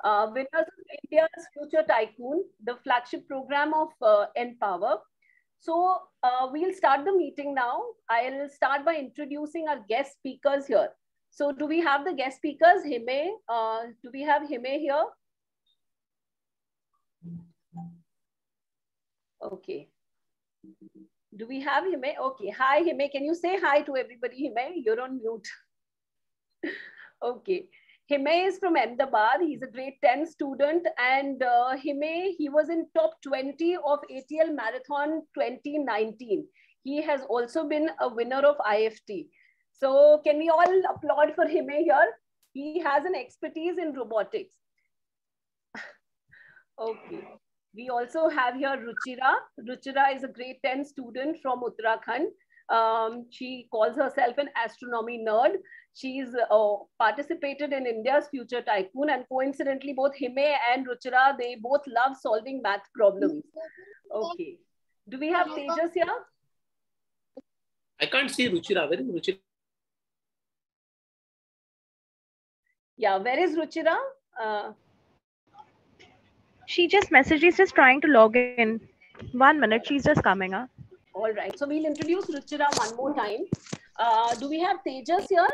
Winners of India's Future Tycoon, the flagship program of Empower. So we'll start the meeting now. I'll start by introducing our guest speakers here. So do we have the guest speakers? Hime, do we have Hime here? Okay. Do we have Hime? Okay. Hi, Hime. Can you say hi to everybody, Hime? You're on mute. Okay. Hime is from Ahmedabad. He's a grade 10 student, and Hime, he was in top 20 of ATL Marathon 2019. He has also been a winner of IFT. So can we all applaud for Hime here? He has an expertise in robotics. Okay. We also have here Ruchira. Ruchira is a grade 10 student from Uttarakhand. She calls herself an astronomy nerd. She's participated in India's Future Tycoon, and coincidentally, both Hime and Ruchira, they both love solving math problems. Okay. Do we have Tejas here? I can't see Ruchira. Where is Ruchira? Yeah, where is Ruchira? She just messaged, she's just trying to log in. 1 minute, she's just coming up. All right, so we'll introduce Ruchira one more time. Do we have Tejas here?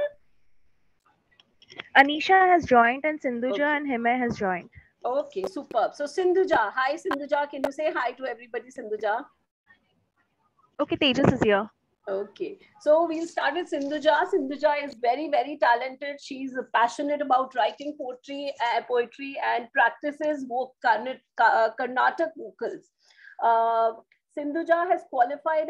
Anisha has joined and Sindhuja and Hime has joined. Okay, superb. So Sindhuja, hi Sindhuja. Can you say hi to everybody, Sindhuja? Okay, Tejas is here. Okay, so we'll start with Sindhuja. Sindhuja is very, very talented. She's passionate about writing poetry and practices Carnatic vocals. Sindhuja has qualified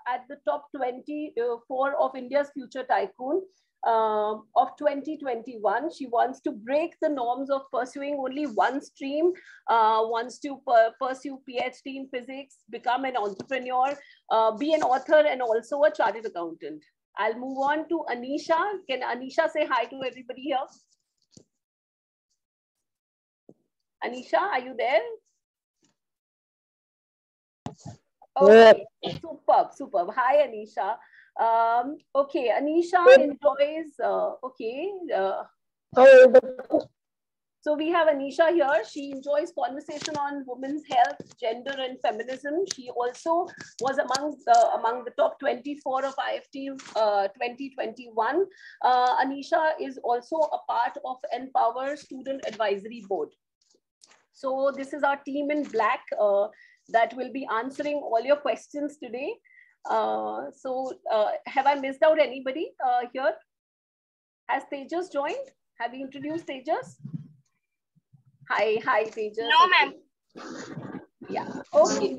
at the top 24 of India's Future Tycoon of 2021. She wants to break the norms of pursuing only one stream, wants to pursue PhD in physics, become an entrepreneur, be an author, and also a chartered accountant. I'll move on to Anisha. Can Anisha say hi to everybody here? Anisha, are you there? Okay, superb, superb. Hi, Anisha. Okay, Anisha enjoys, so we have Anisha here. She enjoys conversation on women's health, gender, and feminism. She also was among the top 24 of IFT 2021. Anisha is also a part of Empower Student Advisory Board. So this is our team in black that will be answering all your questions today. Have I missed out anybody here? Has Tejas joined? Have you introduced Tejas? Hi, Tejas. No, ma'am. Yeah, okay.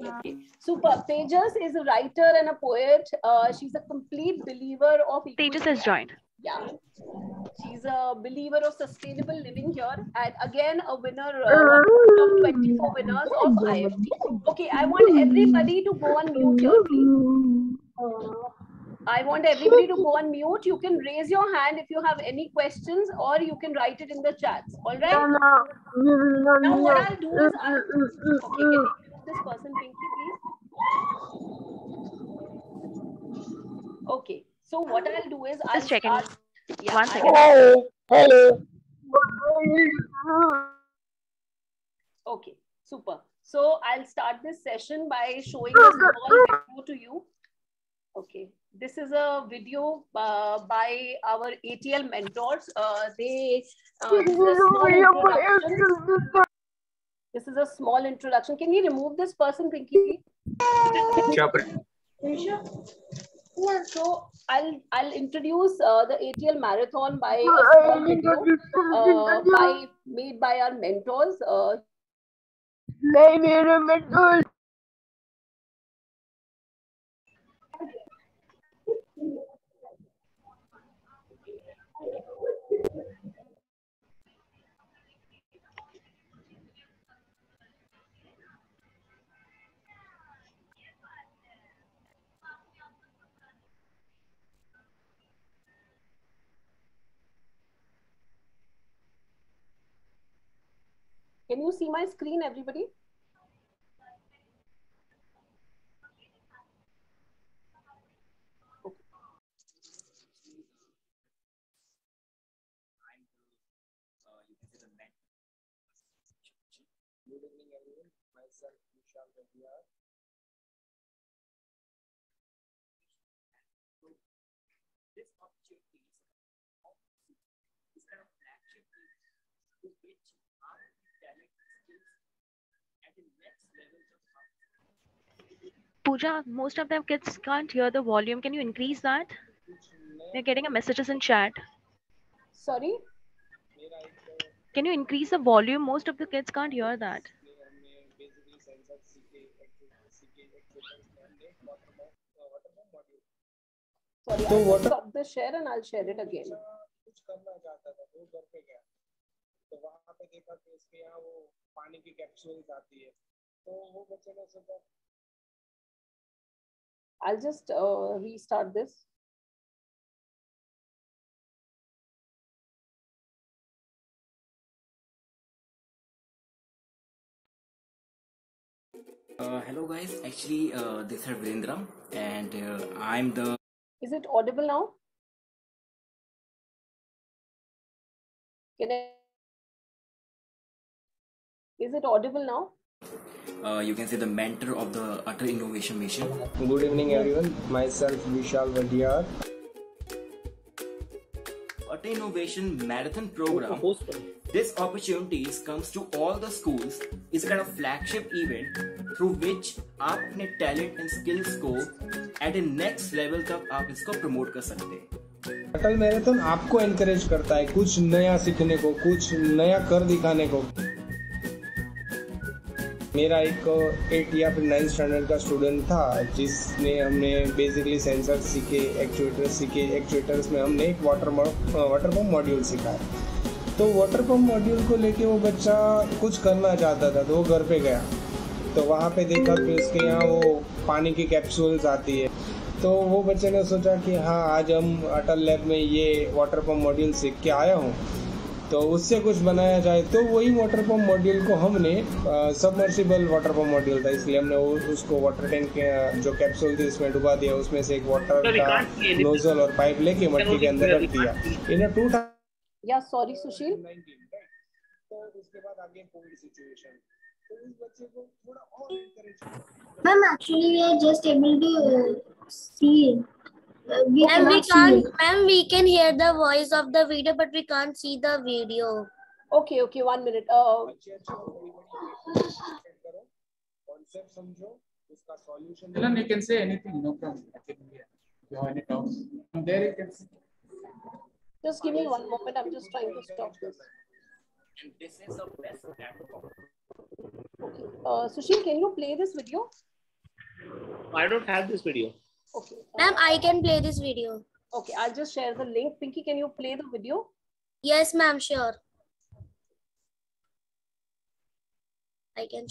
Super. Tejas is a writer and a poet. She's a complete believer of equity. Tejas has joined. Yeah. She's a believer of sustainable living here, and again a winner of 24 winners of IFT. Okay, I want everybody to go on mute here, please. I want everybody to go on mute. You can raise your hand if you have any questions, or you can write it in the chats. All right. Now what I'll do is, okay, can you mute this person, Pinky, please? Okay. So what I'll do is I'll start. Yeah, 1 second. Hello. Okay, super. So I'll start this session by showing a small video to you. Okay, this is a video by our ATL mentors. This is a small introduction. Can you remove this person, Pinky? So I'll introduce the ATL marathon by a small video made by our mentors. Can you see my screen, everybody? myself Vishal Vadia. This opportunity is kind of flagship to which our talent skills at the next levels of Pooja, most of the kids can't hear the volume. Can you increase that? They're getting a messages in chat. Sorry? Can you increase the volume? Most of the kids can't hear that. Basically sensor सीके actuators में हमने water pump module Sorry, तो I'll water- stop the share and I'll share it again. कुछ करना चाहता था वो घर पे गया तो वहां पे देखा कि इसके यहाँ वो पानी की कैप्सूल्स आती है तो वो बच्चे ने सोचा I'll just restart this. Hello guys, actually this is Virendra and I'm the Is it audible now? Is it audible now? you can say the mentor of the Utter Innovation Mission. Good evening everyone, myself Vishal Vadia. Utter Innovation Marathon Program. This opportunities comes to all the schools is a kind of flagship event through which आप अपने talent and skills को at a next level तक आप इसको promote कर सकते हैं. अटल marathon आपको एनकरेज करता है कुछ नया सीखने को, कुछ नया कर दिखाने को. मेरा एक 8 या फिर 9 स्टैंडर्ड का स्टूडेंट था जिसने हमने बेसिकली सेंसर सीखे, एक्चुएटर्स में हमने एक वाटर पंप मॉड्यूल सीखा है. तो वाटर पंप मॉड्यूल को लेके वो बच्चा कुछ करना चाहता था तो वो घर पे गया तो वहाँ पे देखा कि उसके यहाँ वो पानी की कैप्सूल्स आती है तो वो बच्चे ने सोचा कि हाँ आज हम अटल लैब में ये वाटर पंप मॉड्यूल सीख के आया हूँ तो उससे कुछ बनाया जाए. तो वही वाटर पंप मॉड्यूल को हमने सबमर्सिबल वाटर पंप मॉड्यूल था इसलिए हमने उसको वाटर टैंक के जो कैप्सूल थी उसमें डुबा दिया, उसमें से एक वाटर का नोजल और पाइप लेके मट्टी के अंदर रख दिया इन 2 Yeah, sorry, Sushil. तो उसके बाद आगे कोविड सिचुएशन तो उस बच्चे को थोड़ा और encourage. Ma'am, actually we are just able to see. We Ma'am, we cannot see can't. it. Ma'am, we can hear the voice of the video, but we can't see the video. Okay, 1 minute. अच्छे बड़ी करो, concept समझो, उसका solution. Dylan, you can say anything, no problem. I can hear. If you have any doubts, from there you can see. Just give me 1 moment. I'm just trying to stop this. and this is the best platform. Okay. Sushil, can you play this video? I don't have this video. Okay. Ma'am, I can play this video. Okay, I'll just share the link. Pinky, can you play the video? Yes, ma'am, sure. I can.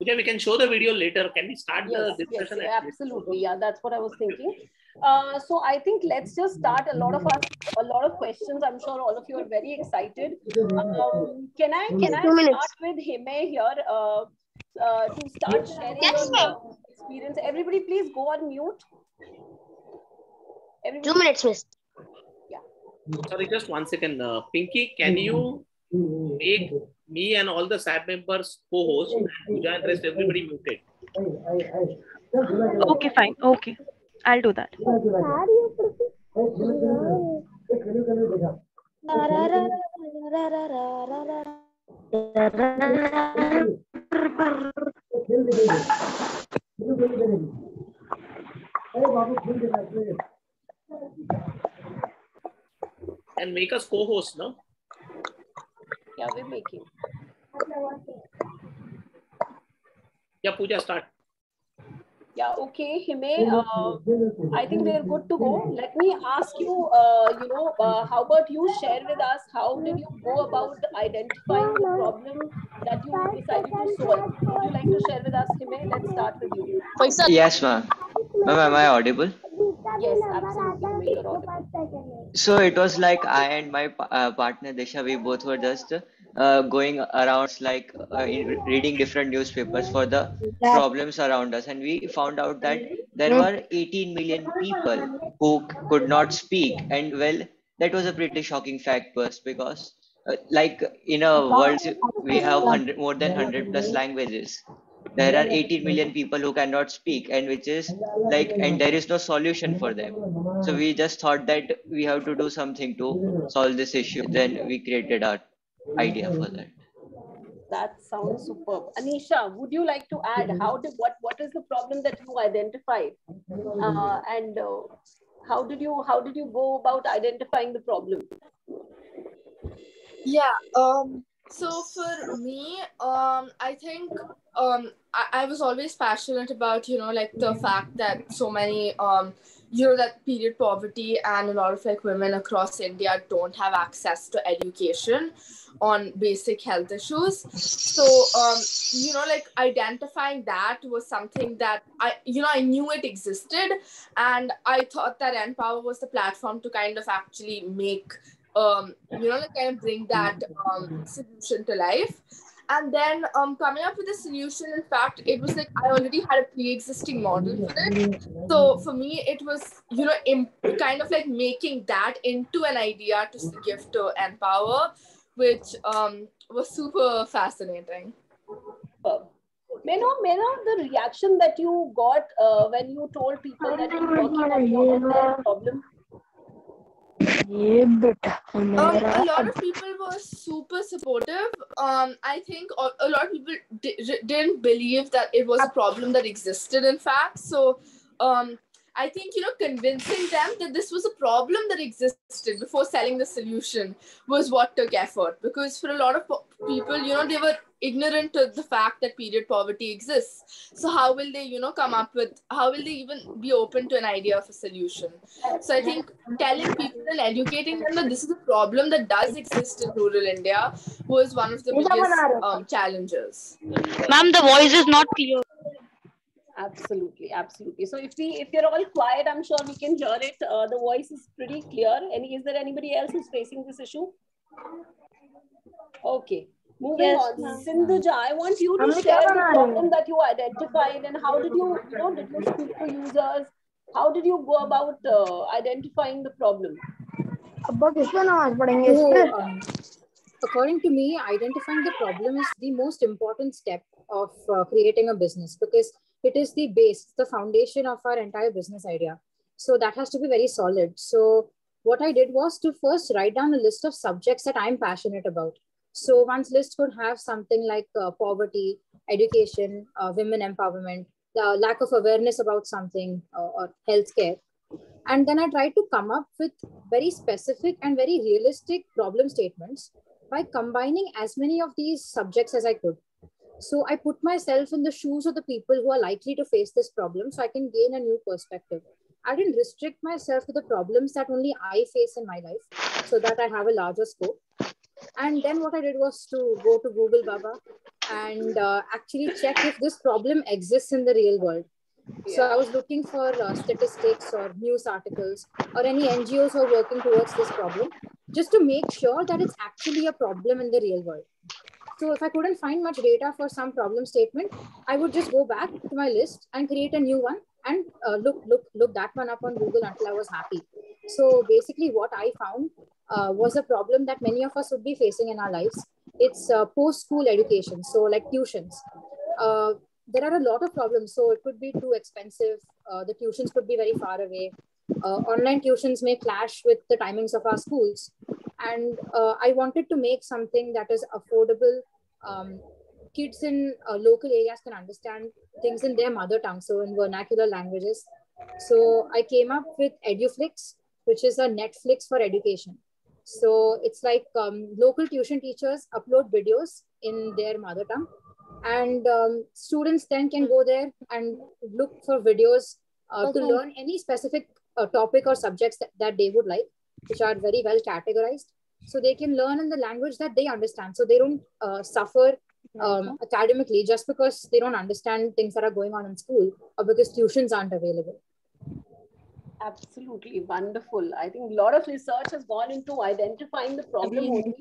Okay, we can show the video later. Can we start Yes, the discussion? yes, absolutely. Yeah, that's what I was thinking. So I think let's just start. A lot of questions. I'm sure all of you are very excited. Can I 2 minutes. start with Hime here to start sharing Yes, your experience? Everybody, please go on mute. 2 minutes, miss. Sorry, just 1 second. Pinky, can you make me and all the SAP members co-host and Pooja and rest everybody muted? Okay, fine. Okay, I'll do that. And make us co-host, no? Yeah, we're making. Yeah, Pooja, start. Yeah, okay, Hime, I think we're good to go. Let me ask you, how about you share with us, how did you go about identifying the problem that you decided to solve? Would you like to share with us, Hime? Let's start with you. Yes, ma'am. Ma'am, am I audible? Yes, absolutely, Hime, you're audible. So it was like I and my partner Disha, we both were just going around like reading different newspapers for the problems around us, and we found out that there were 18 million people who could not speak. And well, that was a pretty shocking fact to us, because like in a world we have 100, more than 100 plus languages. There are 18 million people who cannot speak, and which is like, and there is no solution for them. So we just thought that we have to do something to solve this issue. Then we created our idea for that. That sounds superb. Anisha, would you like to add what is the problem that you identified, and how did you go about identifying the problem? Yeah. So for me, I think I was always passionate about, like the fact that so many that period poverty and a lot of like women across India don't have access to education on basic health issues. So like identifying that was something that I knew it existed, and I thought that Empower was the platform to kind of actually make like kind of bring that solution to life. And then coming up with a solution, in fact, it was like I already had a pre-existing model for it. So for me, it was, kind of like making that into an idea to give to Empower, which was super fascinating. May know the reaction that you got when you told people that you're working on their problem? A lot of people were super supportive. I think a lot of people didn't believe that it was a problem that existed, in fact. So I think, convincing them that this was a problem that existed before selling the solution was what took effort. Because for a lot of people, they were ignorant to the fact that period poverty exists. So how will they, how will they even be open to an idea of a solution? So I think telling people and educating them that this is a problem that does exist in rural India was one of the biggest challenges. Ma'am, the voice is not clear. Absolutely. So if you're all quiet, I'm sure we can hear it. The voice is pretty clear. Is there anybody else who's facing this issue? Okay. Moving on. Sindhuja, I want you to share the problem that you identified, and how did you, did you speak to users? How did you go about identifying the problem? According to me, identifying the problem is the most important step of creating a business, because it is the base, the foundation of our entire business idea. So that has to be very solid. So what I did was to first write down a list of subjects that I'm passionate about. So one's list could have something like poverty, education, women empowerment, the lack of awareness about something, or healthcare. And then I tried to come up with very specific and very realistic problem statements by combining as many of these subjects as I could. So I put myself in the shoes of the people who are likely to face this problem, so I can gain a new perspective. I didn't restrict myself to the problems that only I face in my life, so that I have a larger scope. And then what I did was to go to Google Baba and actually check if this problem exists in the real world. So I was looking for statistics or news articles or any NGOs who are working towards this problem, just to make sure that it's actually a problem in the real world. So if I couldn't find much data for some problem statement, I would just go back to my list and create a new one and look that one up on Google until I was happy. So basically what I found was a problem that many of us would be facing in our lives. It's post-school education, so like tuitions. There are a lot of problems. So it could be too expensive. The tuitions could be very far away. Online tuitions may clash with the timings of our schools. And I wanted to make something that is affordable. Kids in local areas can understand things in their mother tongue, so in vernacular languages. So I came up with EduFlix, which is a Netflix for education. So it's like local tuition teachers upload videos in their mother tongue, and students then can go there and look for videos to learn any specific topic or subjects that they would like, which are very well categorized. So they can learn in the language that they understand. So they don't suffer academically just because they don't understand things that are going on in school, or because tuitions aren't available. Absolutely wonderful. I think a lot of research has gone into identifying the problem only.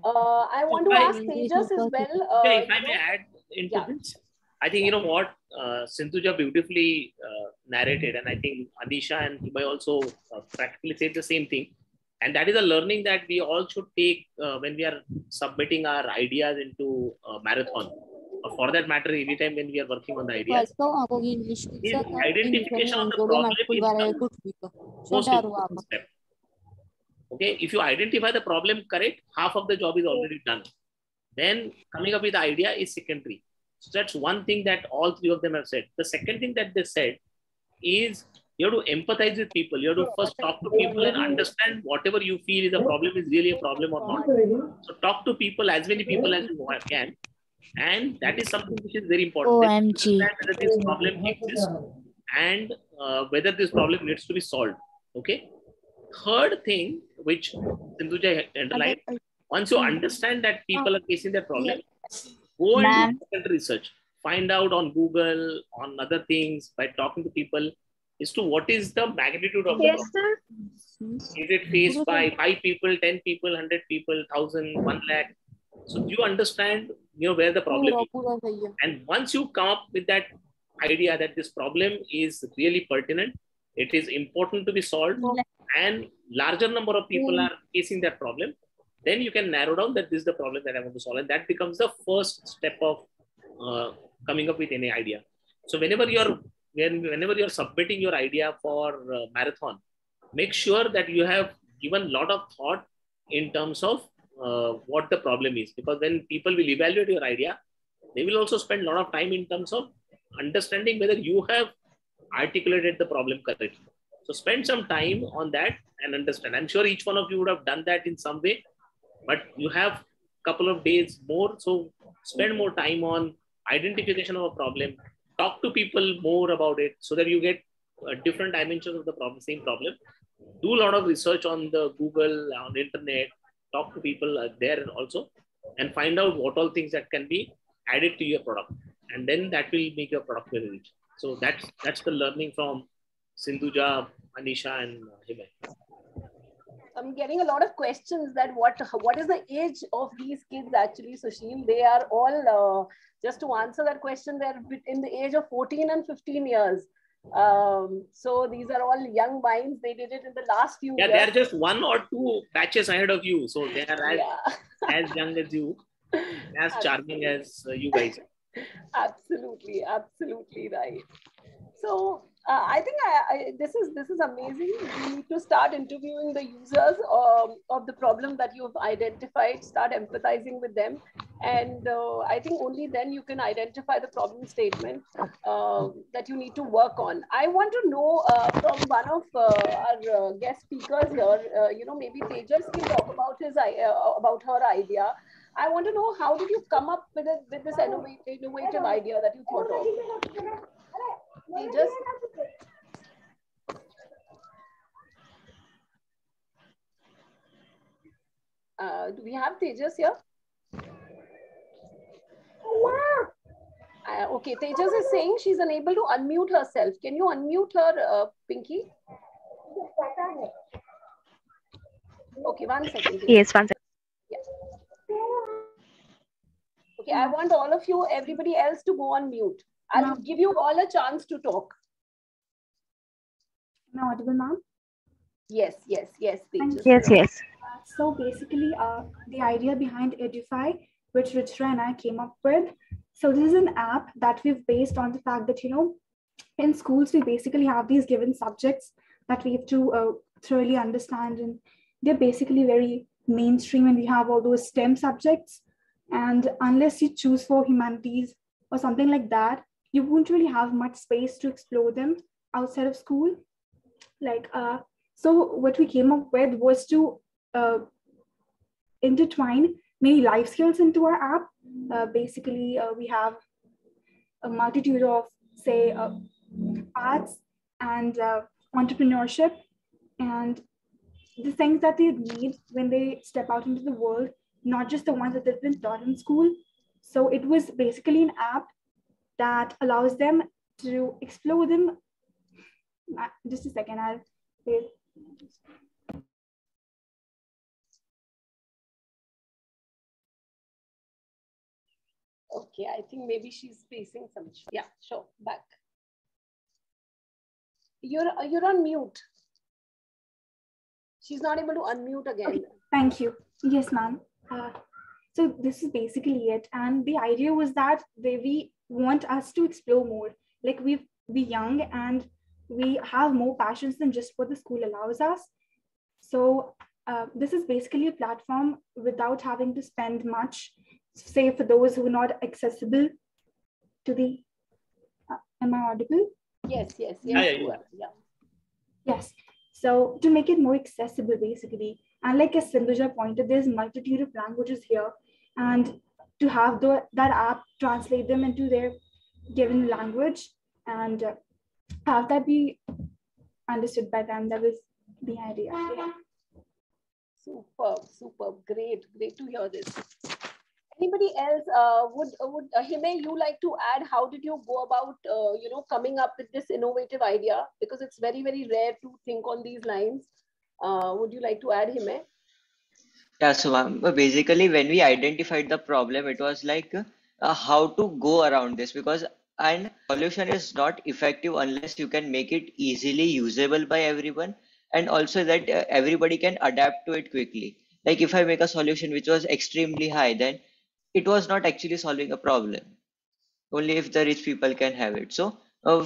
I want to ask Tejas as well. If I may add into this, I think, you know what, Sindhuja beautifully narrated, and I think Anisha and Himay also practically said the same thing. And that is a learning that we all should take when we are submitting our ideas into a marathon. Or for that matter, any time when we are working on the ideas, is identification of the problem is the most important step. Okay, if you identify the problem correct, half of the job is already done. Then coming up with the idea is secondary. So that's one thing that all three of them have said. The second thing that they said is you have to empathize with people. You have to first talk to people and understand whatever you feel is a problem is really a problem or not. So talk to people, as many people as you can. And that is something which is very important. Understand whether this problem exists and whether this problem needs to be solved. Okay. Third thing, which Sindhuja underlined, once you understand that people are facing that problem, go and do research. Find out on Google, on other things, by talking to people, as to what is the magnitude of the problem. Is it faced by 5 people, 10 people, 100 people, 1,000, 1 lakh? So you understand, where the problem is. And once you come up with that idea that this problem is really pertinent, it is important to be solved, and larger number of people are facing that problem, then you can narrow down that this is the problem that I want to solve. And that becomes the first step of coming up with any idea. So whenever you're submitting your idea for marathon, make sure that you have given a lot of thought in terms of what the problem is, because when people will evaluate your idea, they will also spend a lot of time in terms of understanding whether you have articulated the problem correctly. So spend some time on that and understand. I'm sure each one of you would have done that in some way, but you have a couple of days more. So spend more time on identification of a problem, talk to people more about it so that you get different dimensions of the problem, same problem. Do a lot of research on the Google, on the internet, talk to people there also, and find out what all things that can be added to your product. And then that will make your product very rich. So that's the learning from Sindhuja, Anisha, and Himay. I'm getting a lot of questions that what is the age of these kids actually, Sushil? They are all, just to answer that question, they're in the age of 14 and 15 years. So these are all young minds. They did it in the last few years. They're just 1 or 2 batches ahead of you. So they are as young as you, as charming as you guys. Absolutely, absolutely right. So I think this is amazing. We need to start interviewing the users of the problem that you've identified, start empathizing with them. And I think only then you can identify the problem statement that you need to work on. I want to know from one of our guest speakers here, maybe Tejas can talk about her idea. I want to know, how did you come up with this innovative idea that you thought of? Tejas? Do we have Tejas here? Okay, Tejas is saying she's unable to unmute herself. Can you unmute her, Pinky? Okay, 1 second. Please. Yes, 1 second. Yeah. Okay, I want all of you, everybody else, to go on mute. I'll give you all a chance to talk. Am I audible, ma'am? Yes. Tejas. Yes. So basically, the idea behind Edufy, which Ruchira and I came up with. So this is an app that we've based on the fact that, in schools, we basically have these given subjects that we have to thoroughly understand. And they're basically very mainstream, and we have all those STEM subjects. And unless you choose for humanities or something like that, you won't really have much space to explore them outside of school. So what we came up with was to intertwine many life skills into our app. Basically, we have a multitude of, say, arts and entrepreneurship, and the things that they need when they step out into the world, not just the ones that they've been taught in school. So it was basically an app that allows them to explore them. Just a second, I'll Wait. Okay, I think maybe she's facing some. Yeah, sure. Back. You're on mute. She's not able to unmute again. Okay, thank you. Yes, ma'am. So this is basically it. And the idea was that we want us to explore more. Like we're young and we have more passions than just what the school allows us. So this is basically a platform without having to spend much, say for those who are not accessible to the, am I audible? Yes. Yeah. Yes. So to make it more accessible, basically, and like as Sindhuja pointed, there's multitude of languages here, and to have that app translate them into their given language and have that be understood by them, that was the idea. Yeah. Superb, great to hear this. Anybody else would Hime, you like to add, how did you go about coming up with this innovative idea, because it's very rare to think on these lines? Would you like to add, Hime? Yeah, so basically, when we identified the problem, it was like how to go around this, because and solution is not effective unless you can make it easily usable by everyone, and also that everybody can adapt to it quickly. Like if I make a solution which was extremely high, then it was not actually solving a problem. Only if the rich people can have it. So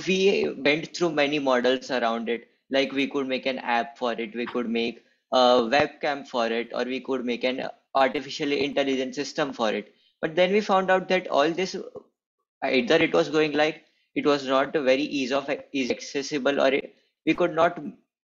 we went through many models around it. Like we could make an app for it, we could make a webcam for it, or we could make an artificially intelligent system for it. But then we found out that all this, either it was going like it was not very easy accessible, or we could not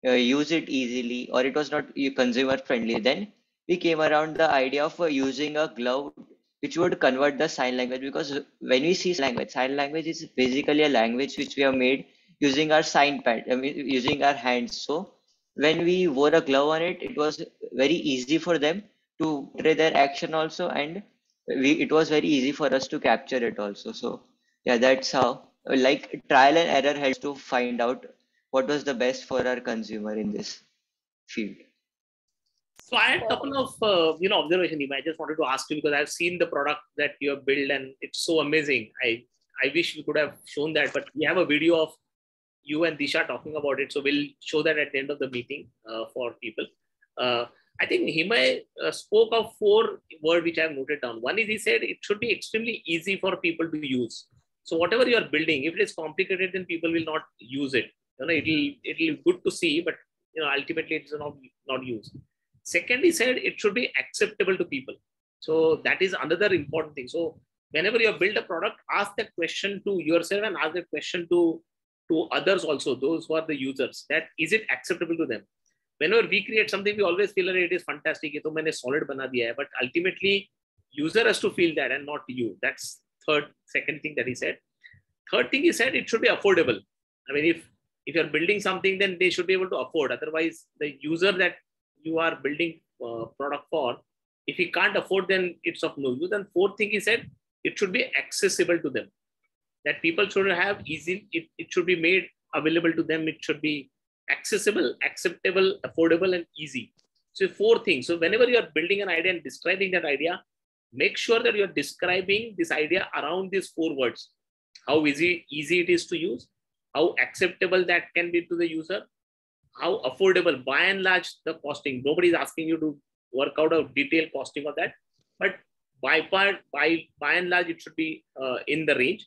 use it easily, or it was not consumer friendly. Then we came around the idea of using a glove which would convert the sign language, because when we see sign language is basically a language which we have made using our sign pad, I mean using our hands. So when we wore a glove on it, it was very easy for them to portray their action also, and it was very easy for us to capture it also. So yeah, that's how, like, trial and error helps to find out what was the best for our consumer in this field. So I had a couple of observations. I just wanted to ask you, because I've seen the product that you have built and it's so amazing. I wish we could have shown that, but we have a video of you and Disha talking about it, so we'll show that at the end of the meeting for people. I think Himay spoke of 4 words which I have noted down. One is, he said it should be extremely easy for people to use. So whatever you are building, if it is complicated, then people will not use it. It'll be good to see, but ultimately it's not used. Second, he said it should be acceptable to people. So that is another important thing. So whenever you build a product, ask that question to yourself and ask that question to others also, those who are the users, that is it acceptable to them? Whenever we create something, we always feel that it is fantastic. It is solid bana diya hai, but ultimately user has to feel that and not you. That's second thing that he said. Third thing he said, it should be affordable. I mean, if you're building something, then they should be able to afford. Otherwise, the user that you are building product for, if he can't afford, then it's of no use. And fourth thing he said, it should be accessible to them. That people should have easy, it should be made available to them. It should be accessible, acceptable, affordable, and easy. So 4 things. So whenever you are building an idea and describing that idea, make sure that you're describing this idea around these 4 words. How easy it is to use, how acceptable that can be to the user, how affordable, by and large, the costing. Nobody is asking you to work out a detailed costing of that, but by and large, it should be in the range,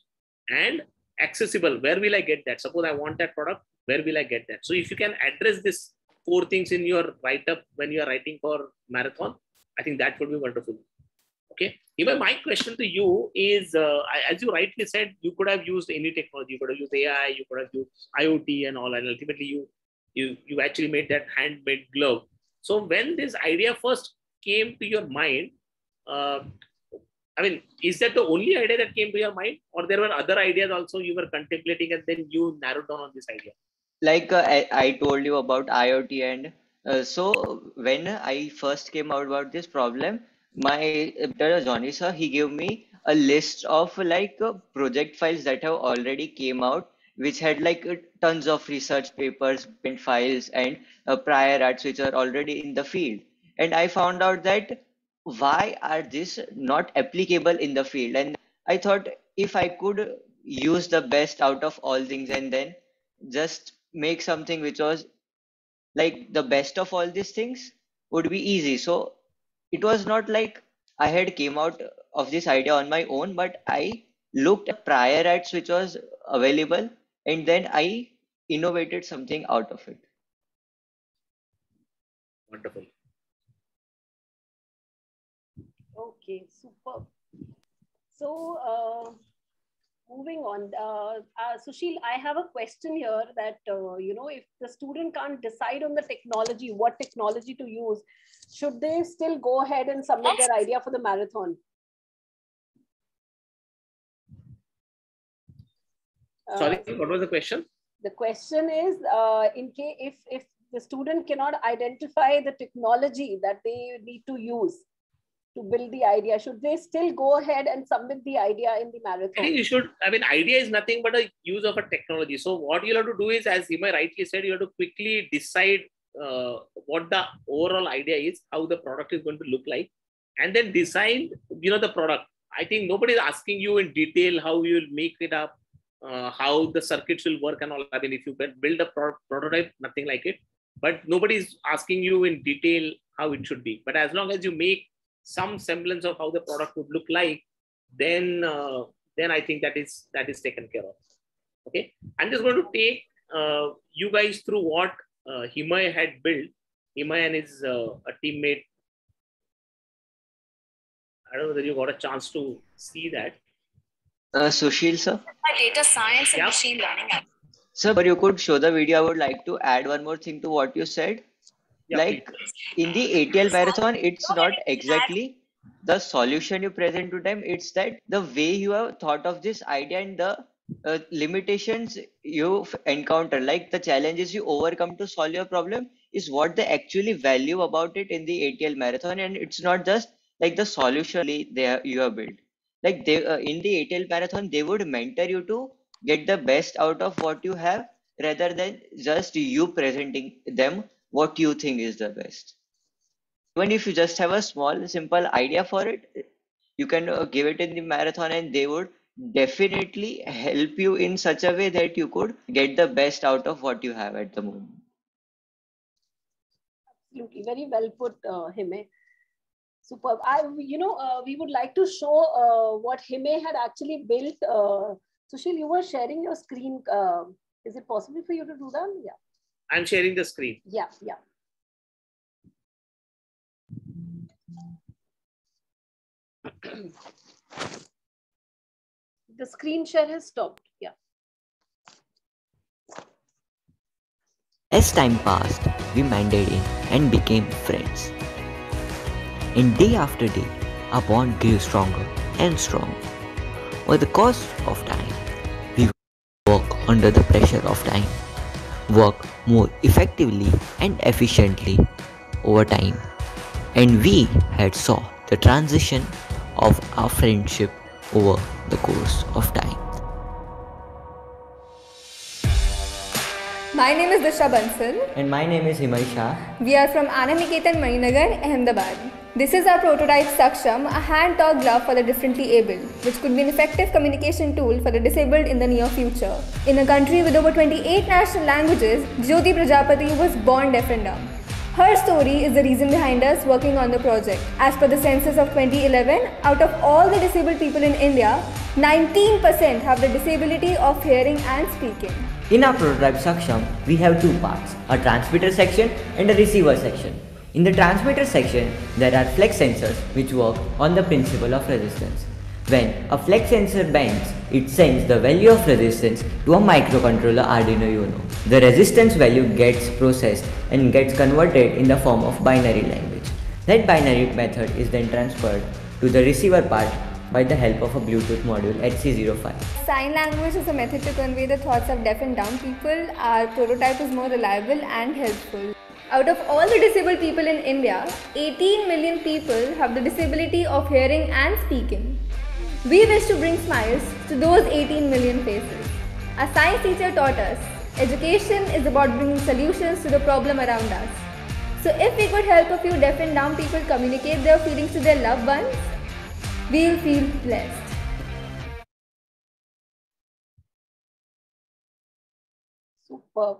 and accessible. Where will I get that? Suppose I want that product, where will I get that? So if you can address these 4 things in your write-up when you are writing for Marathon, I think that would be wonderful. Okay. Even my question to you is, as you rightly said, you could have used any technology. You could have used AI, you could have used IoT and all, and ultimately you actually made that handmade glove. So when this idea first came to your mind, I mean, is that the only idea that came to your mind, or there were other ideas also you were contemplating and then you narrowed down on this idea? Like I told you about IoT, and so when I first came out about this problem, my Johnny sir, he gave me a list of like project files that have already came out, which had like tons of research papers, print files, and prior arts which are already in the field. And I found out that why are this not applicable in the field? And I thought if I could use the best out of all things and then just make something which was like the best of all these things would be easy. So it was not like I had came out of this idea on my own, but I looked at prior ads which was available and then I innovated something out of it. Wonderful. Okay, super. So moving on, Sushil, I have a question here that, if the student can't decide on the technology, what technology to use, should they still go ahead and submit their idea for the marathon? Sorry, what was the question? The question is, in case if the student cannot identify the technology that they need to use to build the idea, should they still go ahead and submit the idea in the marathon? I think you should. I mean, idea is nothing but a use of a technology. So what you'll have to do is, as Himay rightly said, you have to quickly decide what the overall idea is, how the product is going to look like, and then design, the product. I think nobody is asking you in detail how you will make it up, how the circuits will work and all. I mean, if you can build a prototype, nothing like it. But nobody is asking you in detail how it should be. But as long as you make some semblance of how the product would look like, then I think that is taken care of. Okay, I'm just going to take you guys through what Himay had built. Himay and his a teammate. I don't know whether you got a chance to see that. Sushil, sir. Data science and machine learning. Sir, but you could show the video. I would like to add one more thing to what you said. Yeah, like please. In the ATL marathon, it's not exactly the solution you present to them. It's that the way you have thought of this idea and the limitations you encounter, like the challenges you overcome to solve your problem, is what they actually value about it in the ATL marathon. And it's not just like the solution you have built. Like they in the ATL marathon, they would mentor you to get the best out of what you have, rather than just you presenting them what you think is the best. Even if you just have a small, simple idea for it, you can give it in the marathon and they would definitely help you in such a way that you could get the best out of what you have at the moment. Absolutely, very well put, Himay. Superb. We would like to show what Himay had actually built. Sushil, you were sharing your screen. Is it possible for you to do that? Yeah. I'm sharing the screen. Yeah. The screen share has stopped. Yeah. As time passed, we minded in and became friends. And day after day, our bond grew stronger and stronger. Over the course of time, we work under the pressure of time, work more effectively and efficiently over time, and we had saw the transition of our friendship over the course of time. My name is Disha Bansal. And my name is Himay Shah. We are from Ananiketan Maninagar, Ahmedabad. This is our prototype Saksham, a hand-taught glove for the differently abled, which could be an effective communication tool for the disabled in the near future. In a country with over 28 national languages, Jyoti Prajapati was born deaf and dumb. Her story is the reason behind us working on the project. As per the census of 2011, out of all the disabled people in India, 19% have the disability of hearing and speaking. In our prototype Saksham, we have two parts, a transmitter section and a receiver section. In the transmitter section, there are flex sensors which work on the principle of resistance. When a flex sensor bends, it sends the value of resistance to a microcontroller Arduino Uno. The resistance value gets processed and gets converted in the form of binary language. That binary method is then transferred to the receiver part by the help of a Bluetooth module HC05. Sign language is a method to convey the thoughts of deaf and dumb people. Our prototype is more reliable and helpful. Out of all the disabled people in India, 18 million people have the disability of hearing and speaking. We wish to bring smiles to those 18 million faces. A science teacher taught us, education is about bringing solutions to the problem around us. So if we could help a few deaf and dumb people communicate their feelings to their loved ones, we'll feel blessed. Superb.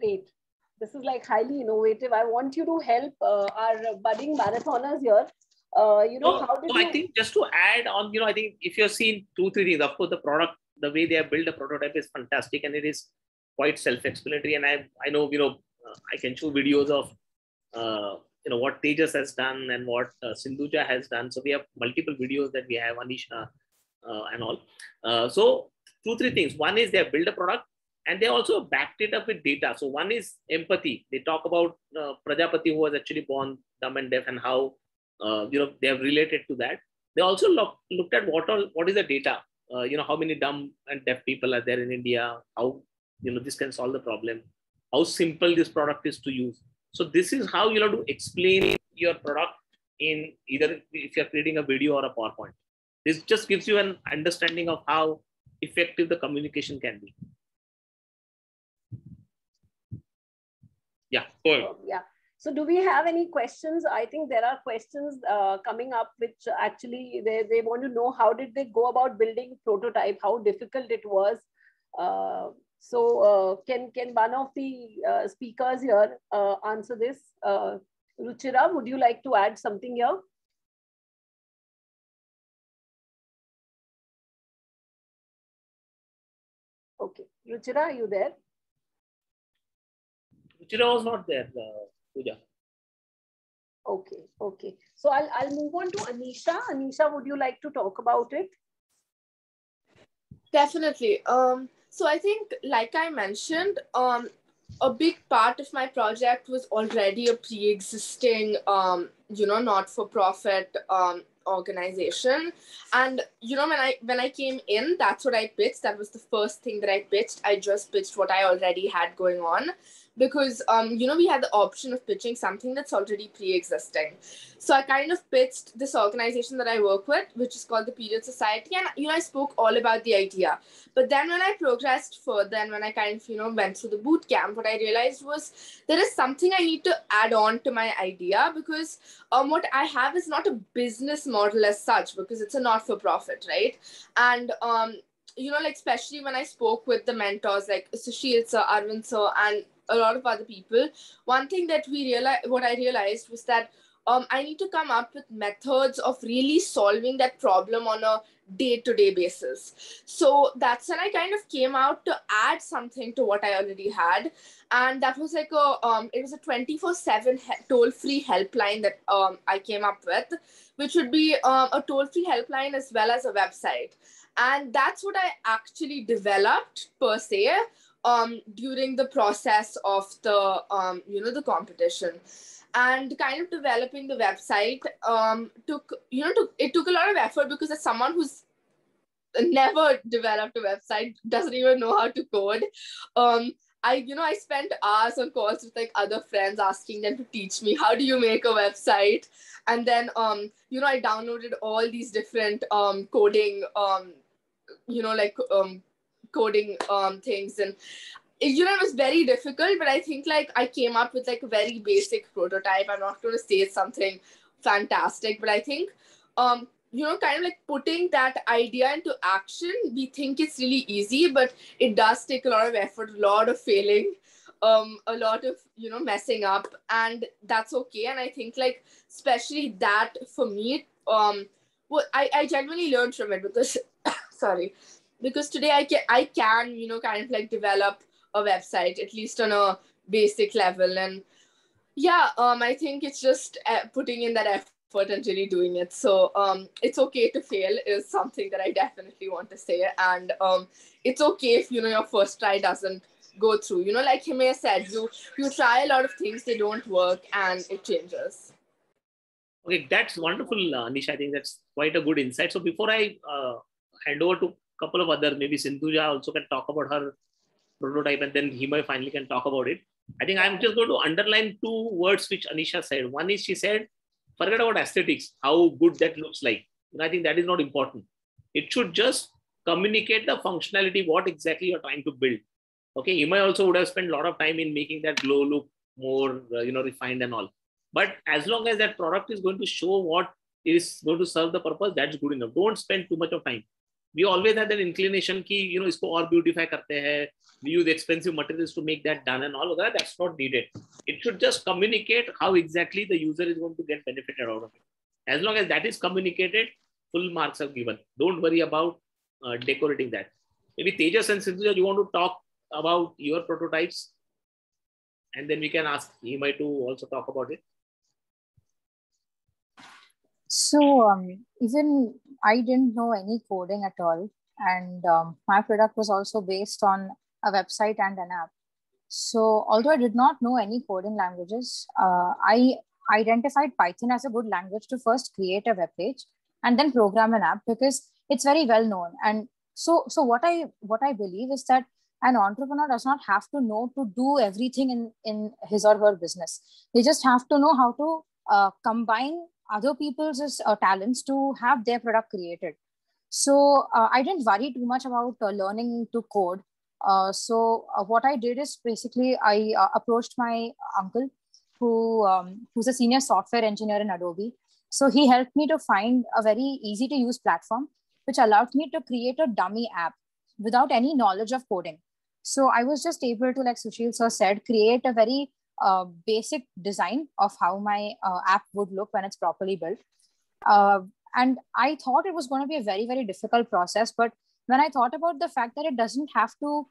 Great. This is like highly innovative. I want you to help our budding marathoners here. How did you... I think just to add on, I think if you've seen 2-3 things, of course, the product, the way they have built a prototype is fantastic and it is quite self-explanatory. And I know, I can show videos of, what Tejas has done and what Sindhuja has done. So we have multiple videos that we have, Anisha and all. So 2-3 things. One is they have built a product and they also backed it up with data. So one is empathy. They talk about Prajapati, who was actually born dumb and deaf, and how they have related to that. They also looked at what is the data. How many dumb and deaf people are there in India? How this can solve the problem. How simple this product is to use. So this is how you have to explain your product in either if you're creating a video or a PowerPoint. This just gives you an understanding of how effective the communication can be. Yeah, go ahead. Yeah. So do we have any questions? I think there are questions coming up, which actually they want to know how did they go about building prototype, how difficult it was. Can one of the speakers here answer this? Ruchira, would you like to add something here? Okay, Ruchira, are you there? Ruchira was not there, Pooja. Okay. So I'll move on to Anisha. Anisha, would you like to talk about it? Definitely. So I think, like I mentioned, a big part of my project was already a pre-existing, not-for-profit organization. And when I came in, that's what I pitched. That was the first thing that I pitched. I just pitched what I already had going on. Because, we had the option of pitching something that's already pre-existing. So I kind of pitched this organization that I work with, which is called the Period Society. And, I spoke all about the idea. But then when I progressed further and when I kind of, went through the boot camp, what I realized was there is something I need to add on to my idea, because what I have is not a business model as such, because it's a not-for-profit, right? And, especially when I spoke with the mentors like Sushil sir, Arvind sir, and a lot of other people, one thing that I realized was that I need to come up with methods of really solving that problem on a day-to-day basis. So that's when I kind of came out to add something to what I already had. And that was like it was a 24/7 toll-free helpline that I came up with, which would be a toll-free helpline as well as a website. And that's what I actually developed per se during the process of the, the competition. And kind of developing the website took a lot of effort, because as someone who's never developed a website, doesn't even know how to code, I spent hours on calls with like other friends asking them to teach me, how do you make a website? And then, I downloaded all these different coding, coding things, and it was very difficult, but I think like I came up with like a very basic prototype. I'm not going to say it's something fantastic, but I think kind of like putting that idea into action, we think it's really easy, but it does take a lot of effort, a lot of failing, a lot of messing up, and that's okay. And I think like especially that for me, I genuinely learned from it, because because today I can kind of like develop a website, at least on a basic level. And yeah, I think it's just putting in that effort and really doing it. So it's okay to fail is something that I definitely want to say. And it's okay if your first try doesn't go through. Like Himay said, you try a lot of things, they don't work, and it changes. Okay, that's wonderful, Anisha. I think that's quite a good insight. So before I hand over to a couple of other, maybe Sindhuja also can talk about her prototype, and then Himay finally can talk about it. I think I'm just going to underline two words which Anisha said. One is she said, forget about aesthetics, how good that looks like. And I think that is not important. It should just communicate the functionality, what exactly you're trying to build. Okay, Himay also would have spent a lot of time in making that glow look more, refined and all. But as long as that product is going to show what is going to serve the purpose, that's good enough. Don't spend too much of time. We always had that inclination ki, isko aur beautify karte hai. We use expensive materials to make that done and all of that. That's not needed. It should just communicate how exactly the user is going to get benefited out of it. As long as that is communicated, full marks are given. Don't worry about decorating that. Maybe Tejas and Sindhuja, you want to talk about your prototypes? And then we can ask Himay to also talk about it. So even I didn't know any coding at all. And my product was also based on a website and an app. So although I did not know any coding languages, I identified Python as a good language to first create a web page and then program an app because it's very well known. And so what I believe is that an entrepreneur does not have to know to do everything in his or her business. They just have to know how to combine other people's talents to have their product created. So I didn't worry too much about learning to code. So what I did is basically I approached my uncle who's a senior software engineer in Adobe. So he helped me to find a very easy to use platform, which allowed me to create a dummy app without any knowledge of coding. So I was just able to, like Sushil sir said, create a very basic design of how my app would look when it's properly built. And I thought it was going to be a very, very difficult process. But when I thought about the fact that it doesn't have to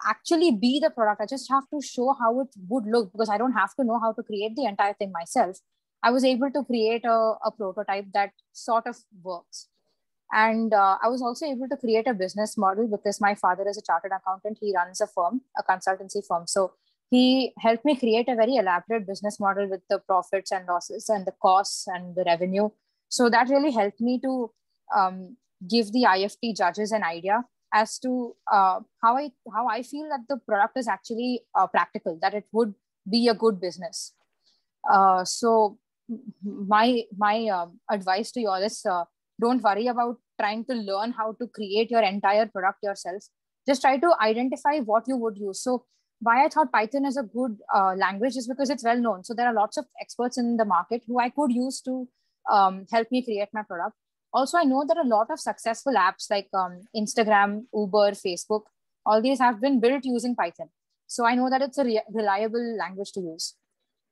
actually be the product, I just have to show how it would look because I don't have to know how to create the entire thing myself. I was able to create a prototype that sort of works. And I was also able to create a business model because my father is a chartered accountant. He runs a firm, a consultancy firm. So he helped me create a very elaborate business model with the profits and losses and the costs and the revenue. So that really helped me to give the IFT judges an idea as to how I feel that the product is actually practical, that it would be a good business. So my advice to you all is don't worry about trying to learn how to create your entire product yourself. Just try to identify what you would use. So why I thought Python is a good language is because it's well known. So there are lots of experts in the market who I could use to help me create my product. Also, I know there are a lot of successful apps like Instagram, Uber, Facebook. All these have been built using Python. So I know that it's a reliable language to use.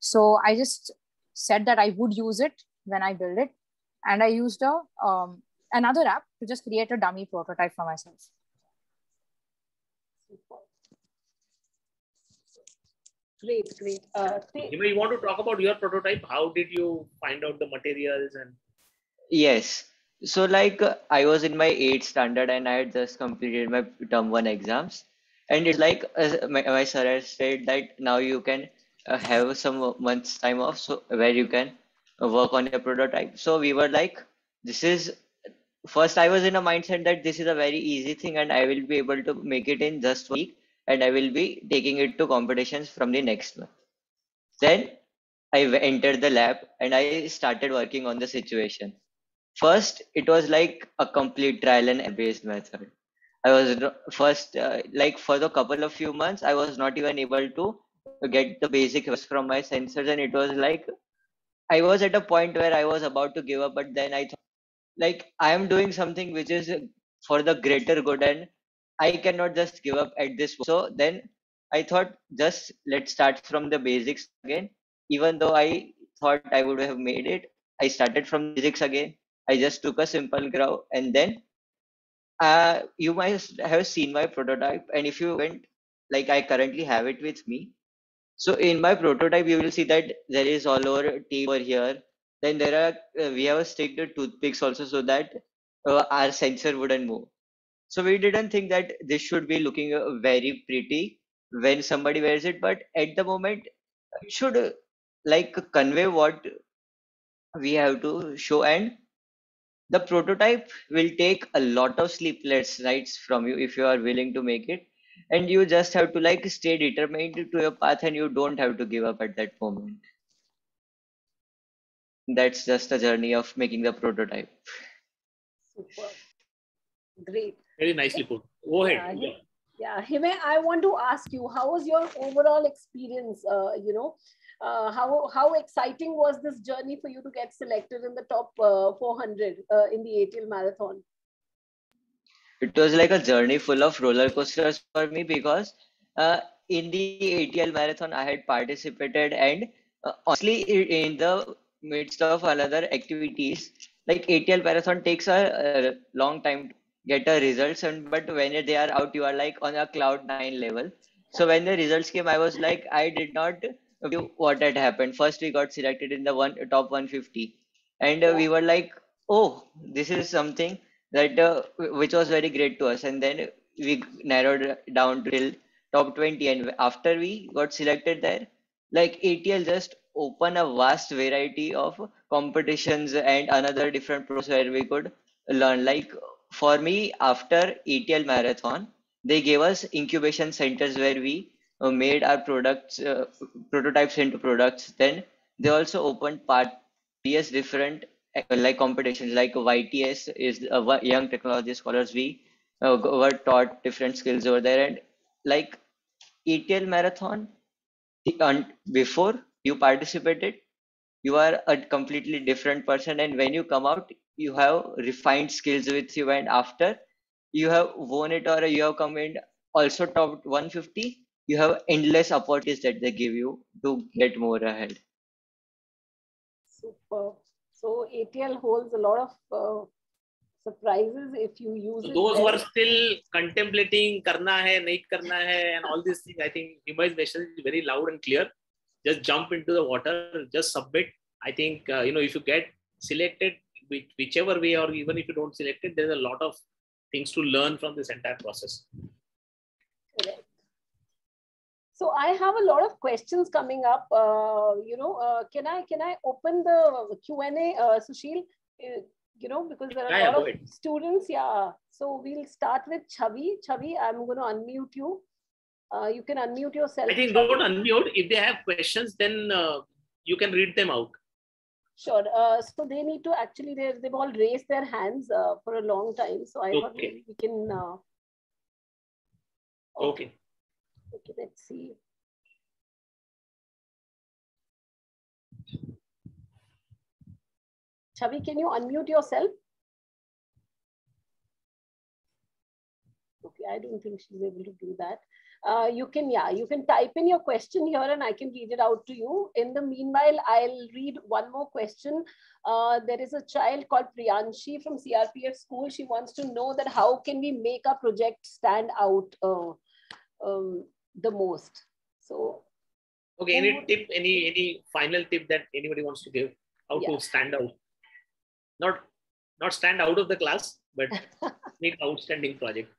So I just said that I would use it when I build it. And I used another app to just create a dummy prototype for myself. Great. You want to talk about your prototype? How did you find out the materials? And Yes. So like I was in my 8th standard and I had just completed my term 1 exams. And it's like my sir has said that now you can have some months time off so where you can work on your prototype. So we were like, first I was in a mindset that this is a very easy thing and I will be able to make it in just 1 week and I will be taking it to competitions from the next month. Then I entered the lab and I started working on the situation. First, it was like a complete trial and error based method. I was first, like for the couple of few months, I was not even able to get the basic from my sensors, and it was like I was at a point where I was about to give up, but then I thought, like, I am doing something which is for the greater good, and I cannot just give up at this. So then I thought, just let's start from the basics again. Even though I thought I would have made it, I started from basics again. I just took a simple grow, and then you might have seen my prototype, and if you went, like I currently have it with me. So in my prototype, you will see that there is all over tape over here. Then there are we have a stick to toothpicks also so that our sensor wouldn't move. So we didn't think that this should be looking very pretty when somebody wears it, but at the moment it should like convey what we have to show, and the prototype will take a lot of sleepless nights from you if you are willing to make it, and you just have to like stay determined to your path and you don't have to give up at that moment. That's just the journey of making the prototype. Super. Great. Very nicely put. Go ahead. Yeah, Hime, I want to ask you, how was your overall experience? How exciting was this journey for you to get selected in the top 400 in the ATL marathon? It was like a journey full of roller coasters for me because in the ATL marathon I had participated, and honestly in the midst of another activities, like ATL marathon takes a long time to get a results, and but when they are out you are like on a cloud 9 level. So when the results came I was like I did not view what had happened. First we got selected in the top 150, and we were like, oh, this is something that which was very great to us, and then we narrowed down till top 20, and after we got selected there, like ATL just open a vast variety of competitions and another different process where we could learn. Like for me, after ATL marathon they gave us incubation centers where we made our products prototypes into products. Then they also opened various different like competitions, like YTS is Young Technology Scholars. We were taught different skills over there, and like ETL marathon, before you participated, you are a completely different person, and when you come out, you have refined skills with you, and after you have won it or you have come in also top 150, you have endless opportunities that they give you to get more ahead. Super. So ATL holds a lot of surprises if you use it. Those who are still contemplating karna hai, nahi karna hai, and all these things, I think Himai's message is very loud and clear. Just jump into the water, just submit. I think, if you get selected, whichever way, or even if you don't select it, there's a lot of things to learn from this entire process. Correct. So I have a lot of questions coming up. Can I open the Q&A, Sushil? Because there are a lot of students. Yeah. So we'll start with Chavi. Chavi, I'm going to unmute you. You can unmute yourself. I think don't unmute. If they have questions, then you can read them out. Sure. So they need to actually, they've all raised their hands for a long time. So I thought maybe we can. Okay. Okay, let's see. Chavi, can you unmute yourself? Okay, I don't think she's able to do that. You can type in your question here and I can read it out to you. In the meanwhile, I'll read one more question. There is a child called Priyanshi from CRPF school. She wants to know that how can we make our project stand out the most. So, okay, any tip, any final tip that anybody wants to give? How to stand out? Not stand out of the class, but make outstanding project.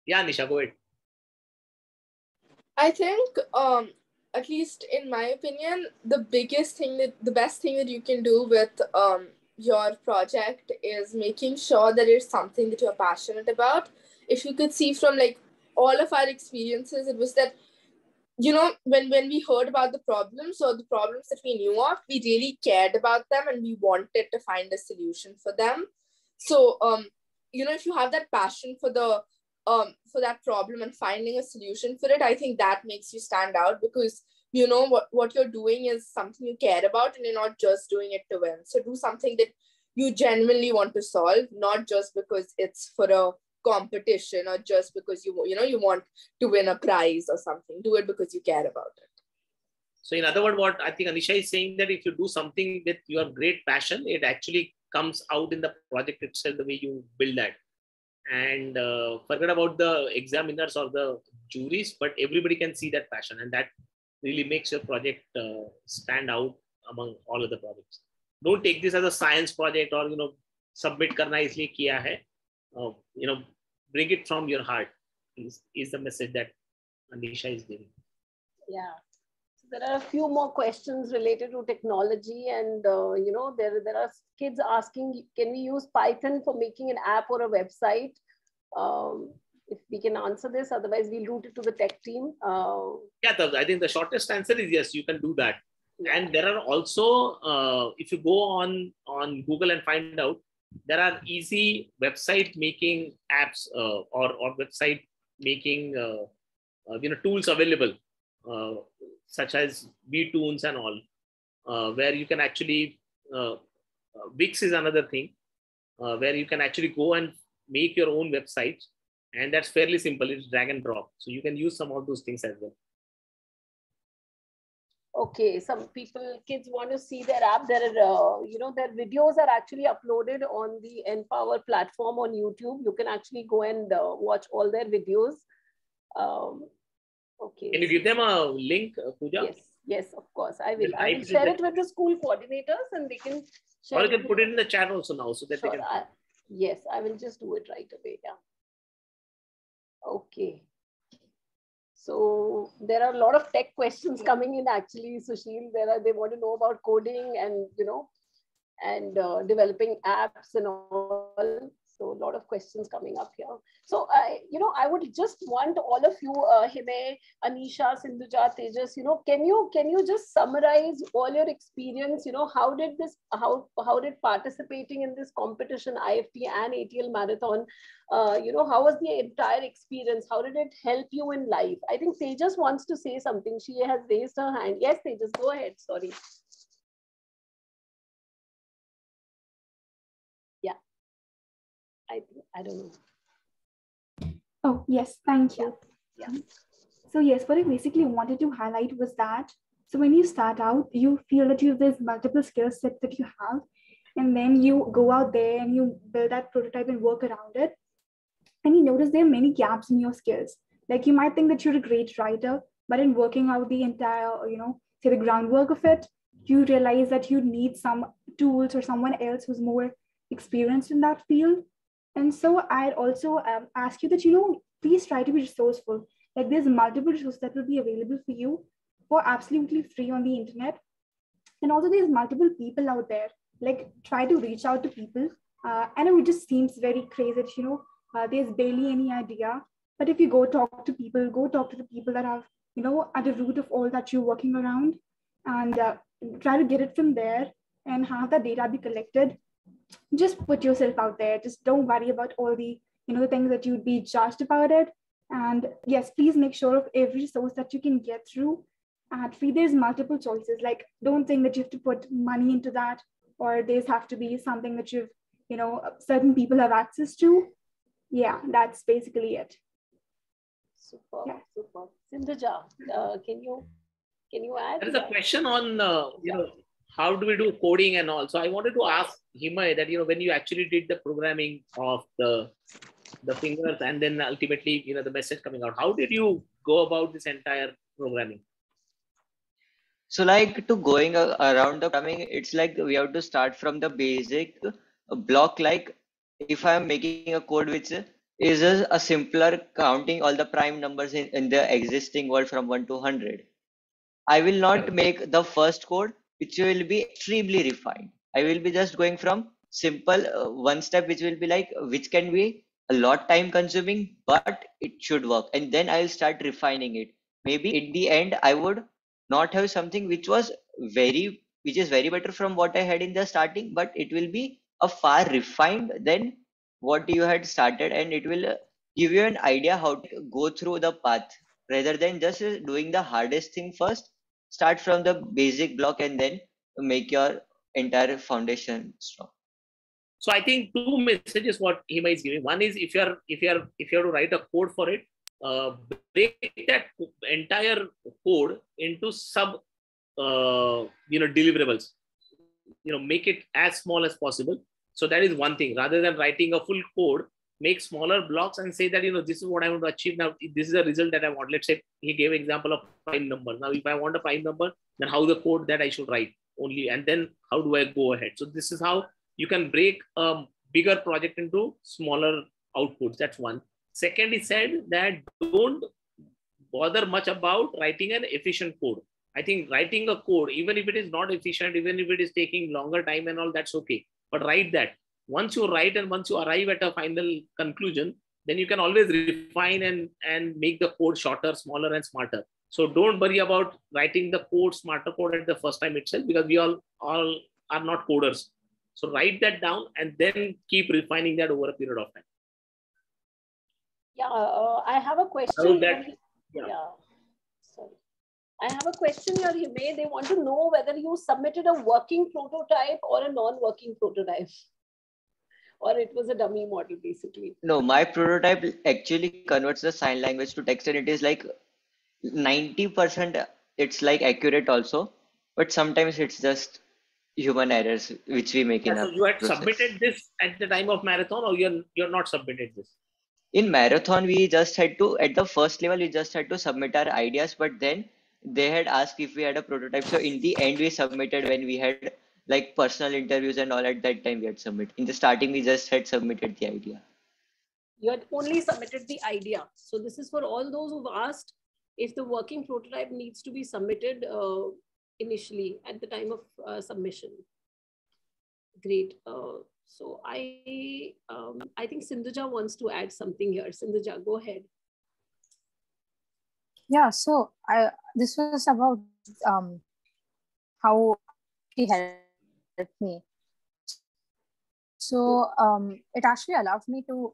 Yeah, Nisha, go ahead. I think, at least in my opinion, the best thing that you can do with your project is making sure that it's something that you're passionate about. If you could see from like all of our experiences, it was that, when we heard about the problems or the problems that we knew of, we really cared about them and we wanted to find a solution for them. So, if you have that passion for that problem and finding a solution for it, I think that makes you stand out, because what you're doing is something you care about and you're not just doing it to win. So do something that you genuinely want to solve, not just because it's for a competition or just because you want to win a prize or something. Do it because you care about it. So in other words, what I think Anisha is saying, that if you do something with your great passion, it actually comes out in the project itself, the way you build that. And forget about the examiners or the juries, but everybody can see that passion, and that really makes your project stand out among all other projects. Don't take this as a science project or submit karna isliye kiya hai. Bring it from your heart is the message that Anisha is giving. Yeah. So there are a few more questions related to technology, and there are kids asking, can we use Python for making an app or a website? If we can answer this, otherwise we'll route it to the tech team. I think the shortest answer is yes, you can do that. Yeah. And there are also, if you go on Google and find out, there are easy website making apps or website making tools available, such as VTunes and all, where you can actually Wix is another thing, where you can actually go and make your own website, and that's fairly simple. It's drag and drop, so you can use some of those things as well. Okay, some kids want to see their app. Their their videos are actually uploaded on the Empower platform on YouTube. You can actually go and watch all their videos. Okay. Can you give them a link, Pooja? Yes, of course. I will share it with the school coordinators, and they can share. Or you can put it in the chat also now, so that they can. Yes, I will just do it right away. Yeah. Okay. So there are a lot of tech questions coming in actually, Sushil. They want to know about coding and developing apps and all. So a lot of questions coming up here. So I would just want all of you, Hime, Anisha, Sindhuja, Tejas, can you just summarize all your experience? How did participating in this competition, IFT and ATL marathon, how was the entire experience? How did it help you in life? I think Tejas wants to say something. She has raised her hand. Yes, Tejas, go ahead. Sorry. I don't know. Oh, yes, thank you. Yeah. So yes, what I basically wanted to highlight was that, so when you start out, you feel that there's multiple skill sets that you have, and then you go out there and you build that prototype and work around it. And you notice there are many gaps in your skills. Like you might think that you're a great writer, but in working out the entire, say the groundwork of it, you realize that you need some tools or someone else who's more experienced in that field. And so I'd also ask you that, please try to be resourceful. Like there's multiple resources that will be available for you for absolutely free on the internet. And also there's multiple people out there, like try to reach out to people. I know it just seems very crazy that, there's barely any idea, but if you go talk to the people that have, at the root of all that you're working around, and try to get it from there and have that data be collected. Just put yourself out there. Just don't worry about all the, the things that you'd be judged about it. And yes, please make sure of every resource that you can get through. At free, there's multiple choices. Like, don't think that you have to put money into that, or there's have to be something that you've, certain people have access to. Yeah, that's basically it. Super, yeah. Super. Sindhuja, can you add? There is a question on, how do we do coding and all? So I wanted to ask Himay that, when you actually did the programming of the fingers and then ultimately, the message coming out, how did you go about this entire programming? So like to going around the programming, it's like we have to start from the basic block. Like if I'm making a code which is a simpler counting all the prime numbers in the existing world from 1 to 100, I will not make the first code which will be extremely refined. I will be just going from simple one step, which will be like, which can be a lot time consuming, but it should work. And then I'll start refining it. Maybe in the end, I would not have something which is very better from what I had in the starting, but it will be a far refined than what you had started. And it will give you an idea how to go through the path rather than just doing the hardest thing first. Start from the basic block and then make your entire foundation strong. So I think two messages what Hima is giving. One is if you have to write a code for it, break that entire code into sub deliverables. Make it as small as possible. So that is one thing. Rather than writing a full code, make smaller blocks and say that, this is what I want to achieve. Now, this is a result that I want. Let's say he gave example of prime number. Now, if I want a prime number, then how the code that I should write only, and then how do I go ahead? So this is how you can break a bigger project into smaller outputs. That's one. Second, he said that don't bother much about writing an efficient code. I think writing a code, even if it is not efficient, even if it is taking longer time and all, that's okay. But write that. Once you write and once you arrive at a final conclusion, then you can always refine and make the code shorter, smaller, and smarter. So don't worry about writing the code, smarter code at the first time itself, because we all are not coders. So write that down and then keep refining that over a period of time. Yeah, I have a question. Yeah. Sorry. I have a question here, Hime. They want to know whether you submitted a working prototype or a non-working prototype. Or it was a dummy model, basically. No, my prototype actually converts the sign language to text, and it is like 90% it's like accurate also, but sometimes it's just human errors which we make in So a you had process. submitted this at the time of marathon, or you're not submitted this? In marathon, we just had to, at the first level, we just had to submit our ideas, but then they had asked if we had a prototype. So in the end, we submitted when we had like personal interviews and all. At that time we had submitted. In the starting, we just had submitted the idea. You had only submitted the idea. So this is for all those who've asked if the working prototype needs to be submitted initially at the time of submission. Great. So I think Sindhuja wants to add something here. Sindhuja, go ahead. Yeah, so this was about how he helped me. So it actually allowed me to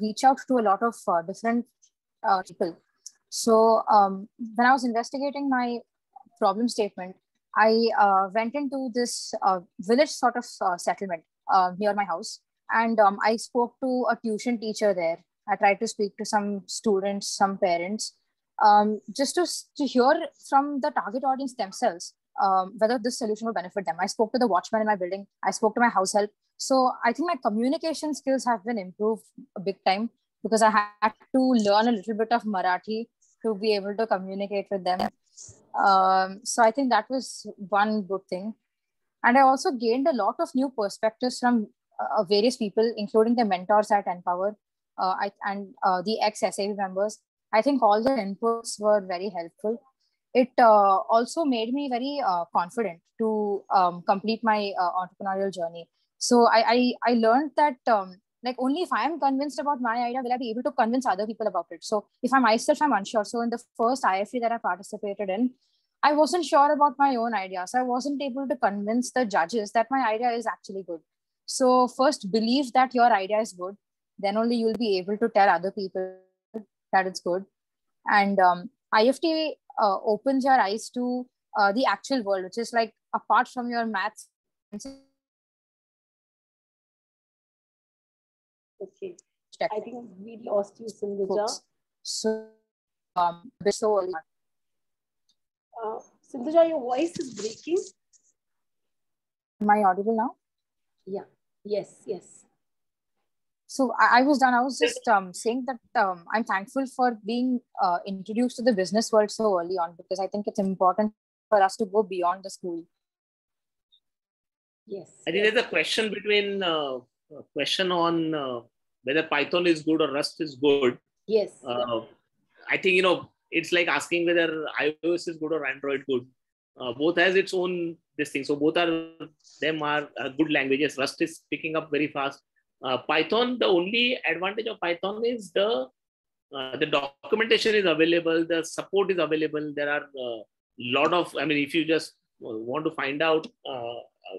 reach out to a lot of different people. So when I was investigating my problem statement, I went into this village sort of settlement near my house, and I spoke to a tuition teacher there. I tried to speak to some students, some parents, just to hear from the target audience themselves whether this solution will benefit them. I spoke to the watchman in my building. I spoke to my house help. So I think my communication skills have been improved a big time because I had to learn a little bit of Marathi to be able to communicate with them. So I think that was one good thing. And I also gained a lot of new perspectives from various people, including the mentors at Empower and the ex-SAV members. I think all their inputs were very helpful. It also made me very confident to complete my entrepreneurial journey. So I learned that like only if I am convinced about my idea, will I be able to convince other people about it. So if I myself am unsure, so in the first IFE that I participated in, I wasn't sure about my own idea. So I wasn't able to convince the judges that my idea is actually good. So first believe that your idea is good. Then only you'll be able to tell other people that it's good. And IFT opens your eyes to the actual world, which is like apart from your maths. Okay. I think we lost you, Sindhuja. So, Sindhuja, your voice is breaking. Am I audible now? Yeah. Yes. So I was done. I was just saying that I'm thankful for being introduced to the business world so early on, because I think it's important for us to go beyond the school. Yes. I think there's a question between question on whether Python is good or Rust is good. Yes. I think, it's like asking whether iOS is good or Android good. Both has its own this thing. So both are good languages. Rust is picking up very fast. Python, the only advantage of Python is the documentation is available, the support is available. There are a lot of, if you just want to find out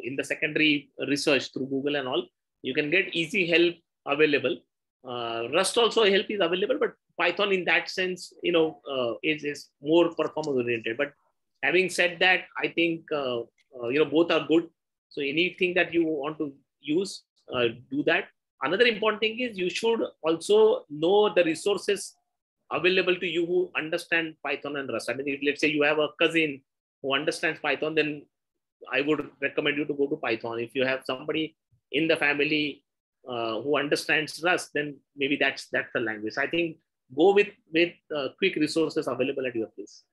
in the secondary research through Google and all, you can get easy help available. Rust also help is available, but Python in that sense, is more performance oriented. But having said that, I think, both are good. So anything that you want to use, do that. Another important thing is you should also know the resources available to you who understand Python and Rust. If let's say you have a cousin who understands Python, then I would recommend you to go to Python. If you have somebody in the family who understands Rust, then maybe that's the language. I think go with quick resources available at your place.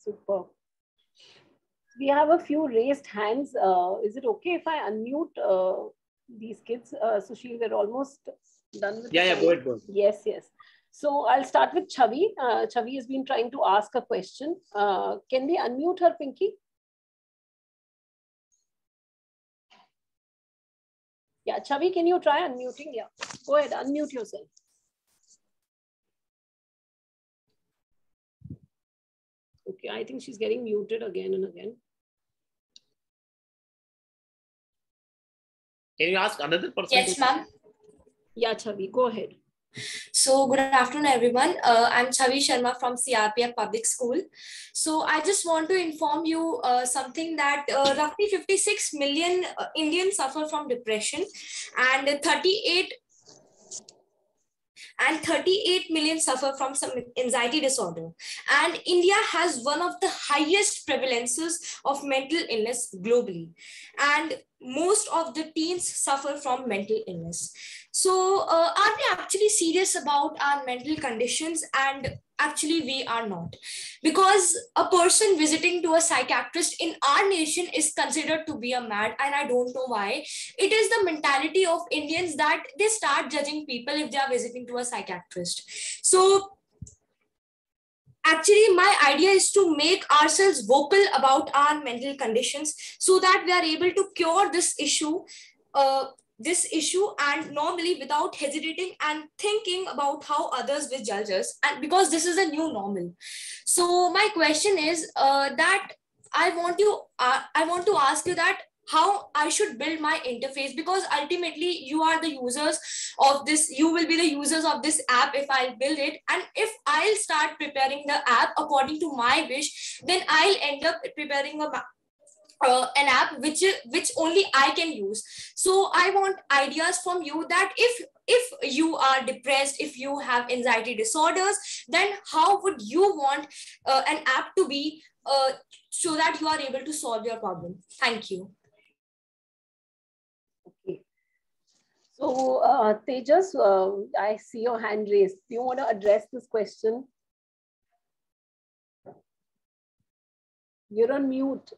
Super. We have a few raised hands. Is it okay if I unmute these kids? Sushil, we're almost done with go ahead. Yes. So I'll start with Chavi. Chavi has been trying to ask a question. Can we unmute her, Pinky? Yeah, Chavi, can you try unmuting? Yeah, go ahead, unmute yourself. Okay, I think she's getting muted again and again. Can you ask another person? Yes, ma'am. Yeah, Chavi, go ahead. So good afternoon, everyone. I'm Chavi Sharma from CRPF Public School. So I just want to inform you something that roughly 56 million Indians suffer from depression, and 38 million suffer from some anxiety disorder. And India has one of the highest prevalences of mental illness globally. And most of the teens suffer from mental illness. So are we actually serious about our mental conditions? And actually we are not, because a person visiting to a psychiatrist in our nation is considered to be a mad, and I don't know why. It is the mentality of Indians that they start judging people if they are visiting to a psychiatrist. So actually my idea is to make ourselves vocal about our mental conditions so that we are able to cure this issue and normally without hesitating and thinking about how others will judge us, and because this is a new normal. So my question is that I want to ask you that how I should build my interface, because ultimately you are the users of this, you will be the users of this app if I'll build it. And if I'll start preparing the app according to my wish, then I'll end up preparing an app which only I can use. So I want ideas from you that if you are depressed, if you have anxiety disorders, then how would you want an app to be so that you are able to solve your problem? Thank you. Okay. So Tejas, I see your hand raised. Do you want to address this question? You're on mute.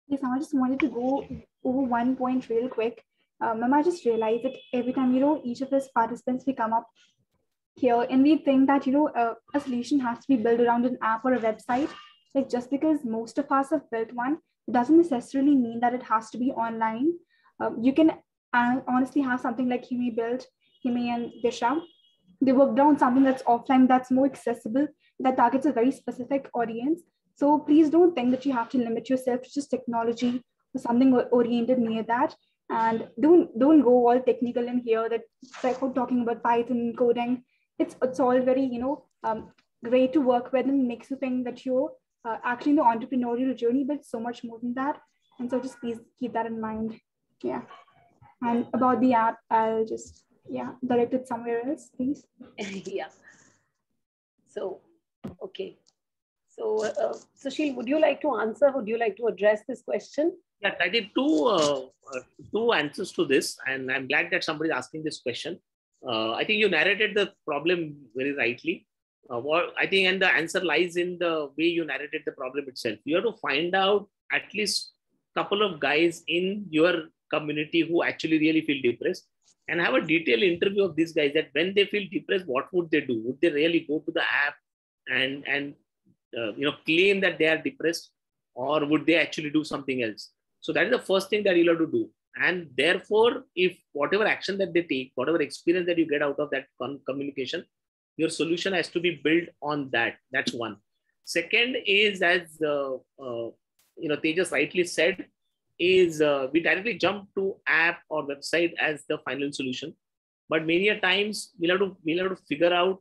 Yes, I just wanted to go over one point real quick. Ma'am, I just realized that every time, each of us participants, we come up here and we think that, a solution has to be built around an app or a website. Like, just because most of us have built one, it doesn't necessarily mean that it has to be online. You can honestly have something like Himi built, Himi and Disha. They worked on something that's offline, that's more accessible, that targets a very specific audience. So please don't think that you have to limit yourself to just technology or something oriented near that. And don't go all technical in here that like talking about Python coding. It's all very, great to work with and makes you think that you're actually in the entrepreneurial journey, but it's so much more than that. And so just please keep that in mind. Yeah. And about the app, I'll just, direct it somewhere else, please. Yeah. So, okay. So, Sushil, would you like to answer? Would you like to address this question? Yeah, I did two answers to this, and I'm glad that somebody is asking this question. I think you narrated the problem very rightly. And the answer lies in the way you narrated the problem itself. You have to find out at least a couple of guys in your community who actually really feel depressed, and have a detailed interview of these guys that when they feel depressed, what would they do? Would they really go to the app and claim that they are depressed, or would they actually do something else? So that is the first thing that you'll have to do. And therefore, if whatever action that they take, whatever experience that you get out of that communication, your solution has to be built on that. That's one. Second is, as Tejas rightly said, is we directly jump to app or website as the final solution. But many a times we'll have to figure out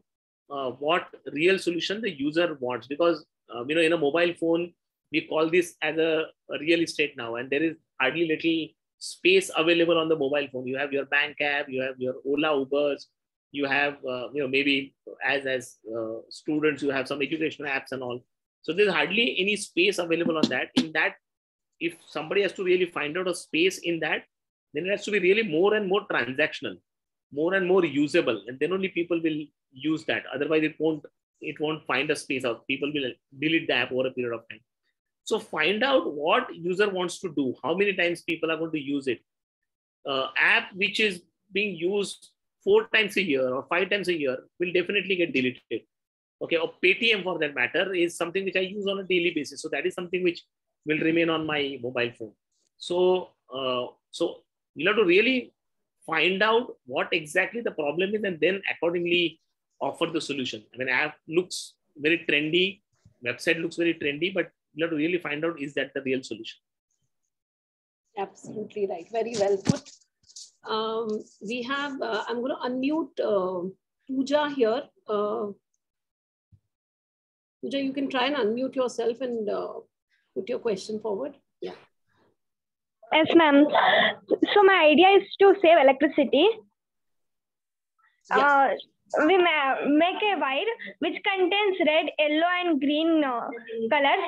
what real solution the user wants, because in a mobile phone we call this as a real estate now, and there is hardly little space available on the mobile phone. You have your bank app, you have your Ola, Ubers, you have maybe as students you have some educational apps and all. So there's hardly any space available on that. In that, if somebody has to really find out a space in that, then it has to be really more and more transactional, more and more usable, and then only people will use that. Otherwise, it won't find a space out. People will delete the app over a period of time. So find out what user wants to do, how many times people are going to use it. App which is being used 4 times a year or 5 times a year will definitely get deleted. Okay, or Paytm for that matter is something which I use on a daily basis. So that is something which will remain on my mobile phone. So you'll have to really find out what exactly the problem is and then accordingly offer the solution. I mean, app looks very trendy, website looks very trendy, but you have to really find out, is that the real solution? Absolutely right. Very well put. We have, I'm going to unmute Pooja here. Pooja, you can try and unmute yourself and put your question forward. Yeah. Yes, ma'am. So my idea is to save electricity. Yes. We make a wire which contains red, yellow, and green colors.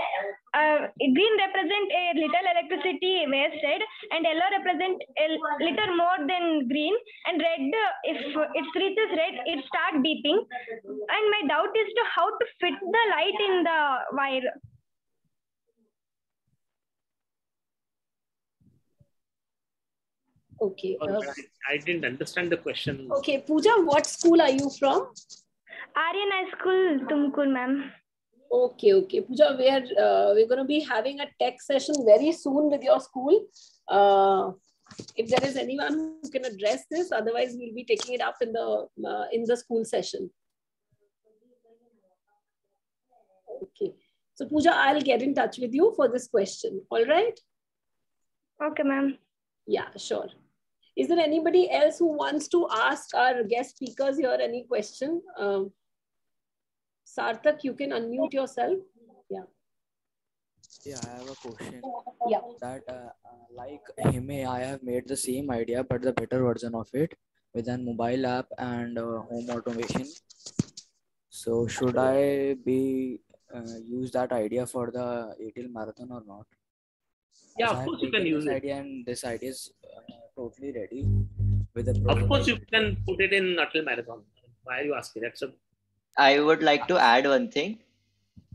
Green represent a little electricity wasted, and yellow represent a little more than green, and red, if it reaches red, it starts beeping. And my doubt is to how to fit the light in the wire. Okay. I didn't understand the question. Okay, Pooja, what school are you from? Aryan High School, Tumkur, ma'am. Okay, okay. Pooja, we're going to be having a tech session very soon with your school. If there is anyone who can address this, otherwise we'll be taking it up in the school session. Okay. So Pooja, I'll get in touch with you for this question. All right? Okay, ma'am. Yeah, sure. Is there anybody else who wants to ask our guest speakers here any question? Sarthak, you can unmute yourself. Yeah. Yeah, I have a question. Yeah. That like Hime, I have made the same idea, but the better version of it with a mobile app and home automation. So should I be use that idea for the ATL marathon or not? Yeah, of course you can use this it. idea, and this idea is totally ready with the. Of course, you can put it in ATL marathon. Why are you asking? I would like to add one thing.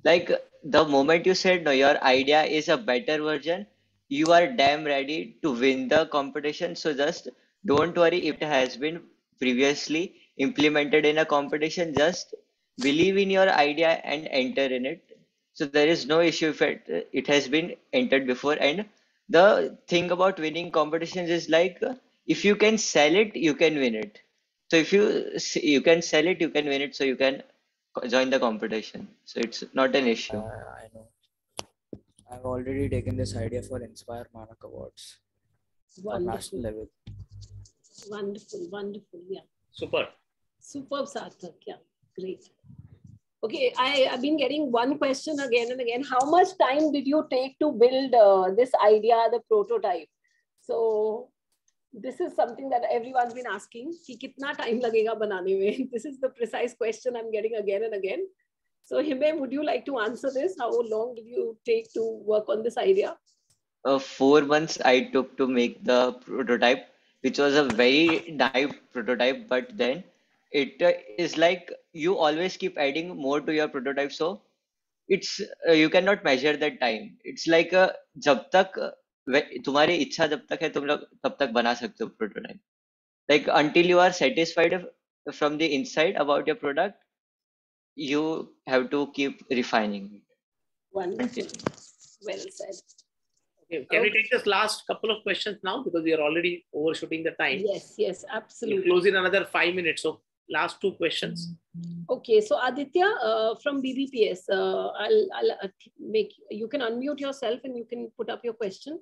Like the moment you said no, your idea is a better version, you are damn ready to win the competition. So just don't worry if it has been previously implemented in a competition. Just believe in your idea and enter in it. So there is no issue if it has been entered before. And the thing about winning competitions is like if you can sell it, you can win it. So if you can sell it, you can win it. So you can join the competition. So it's not an issue. I know. I've already taken this idea for Inspire Manak Awards on national level. Wonderful, wonderful. Yeah. Super. Superb, Sarthak. Yeah, great. Okay, I've been getting one question again and again. How much time did you take to build this idea, the prototype? So this is something that everyone's been asking. Ki kitna time lagega banane mein? This is the precise question I'm getting again and again. So Hime, would you like to answer this? How long did you take to work on this idea? 4 months I took to make the prototype, which was a very naive prototype, but then it is like you always keep adding more to your prototype. So it's you cannot measure that time. It's like जब तक तुम्हारी इच्छा जब तक है तुम लोग तब तक बना सकते हो prototype. Like until you are satisfied from the inside about your product, you have to keep refining it. Wonderful. Well said. Okay, can we take this last couple of questions now because we are already overshooting the time? Yes, yes, absolutely. We'll close in another 5 minutes. So last 2 questions. Okay, so Aditya from BBPS, I'll make you can unmute yourself and you can put up your question.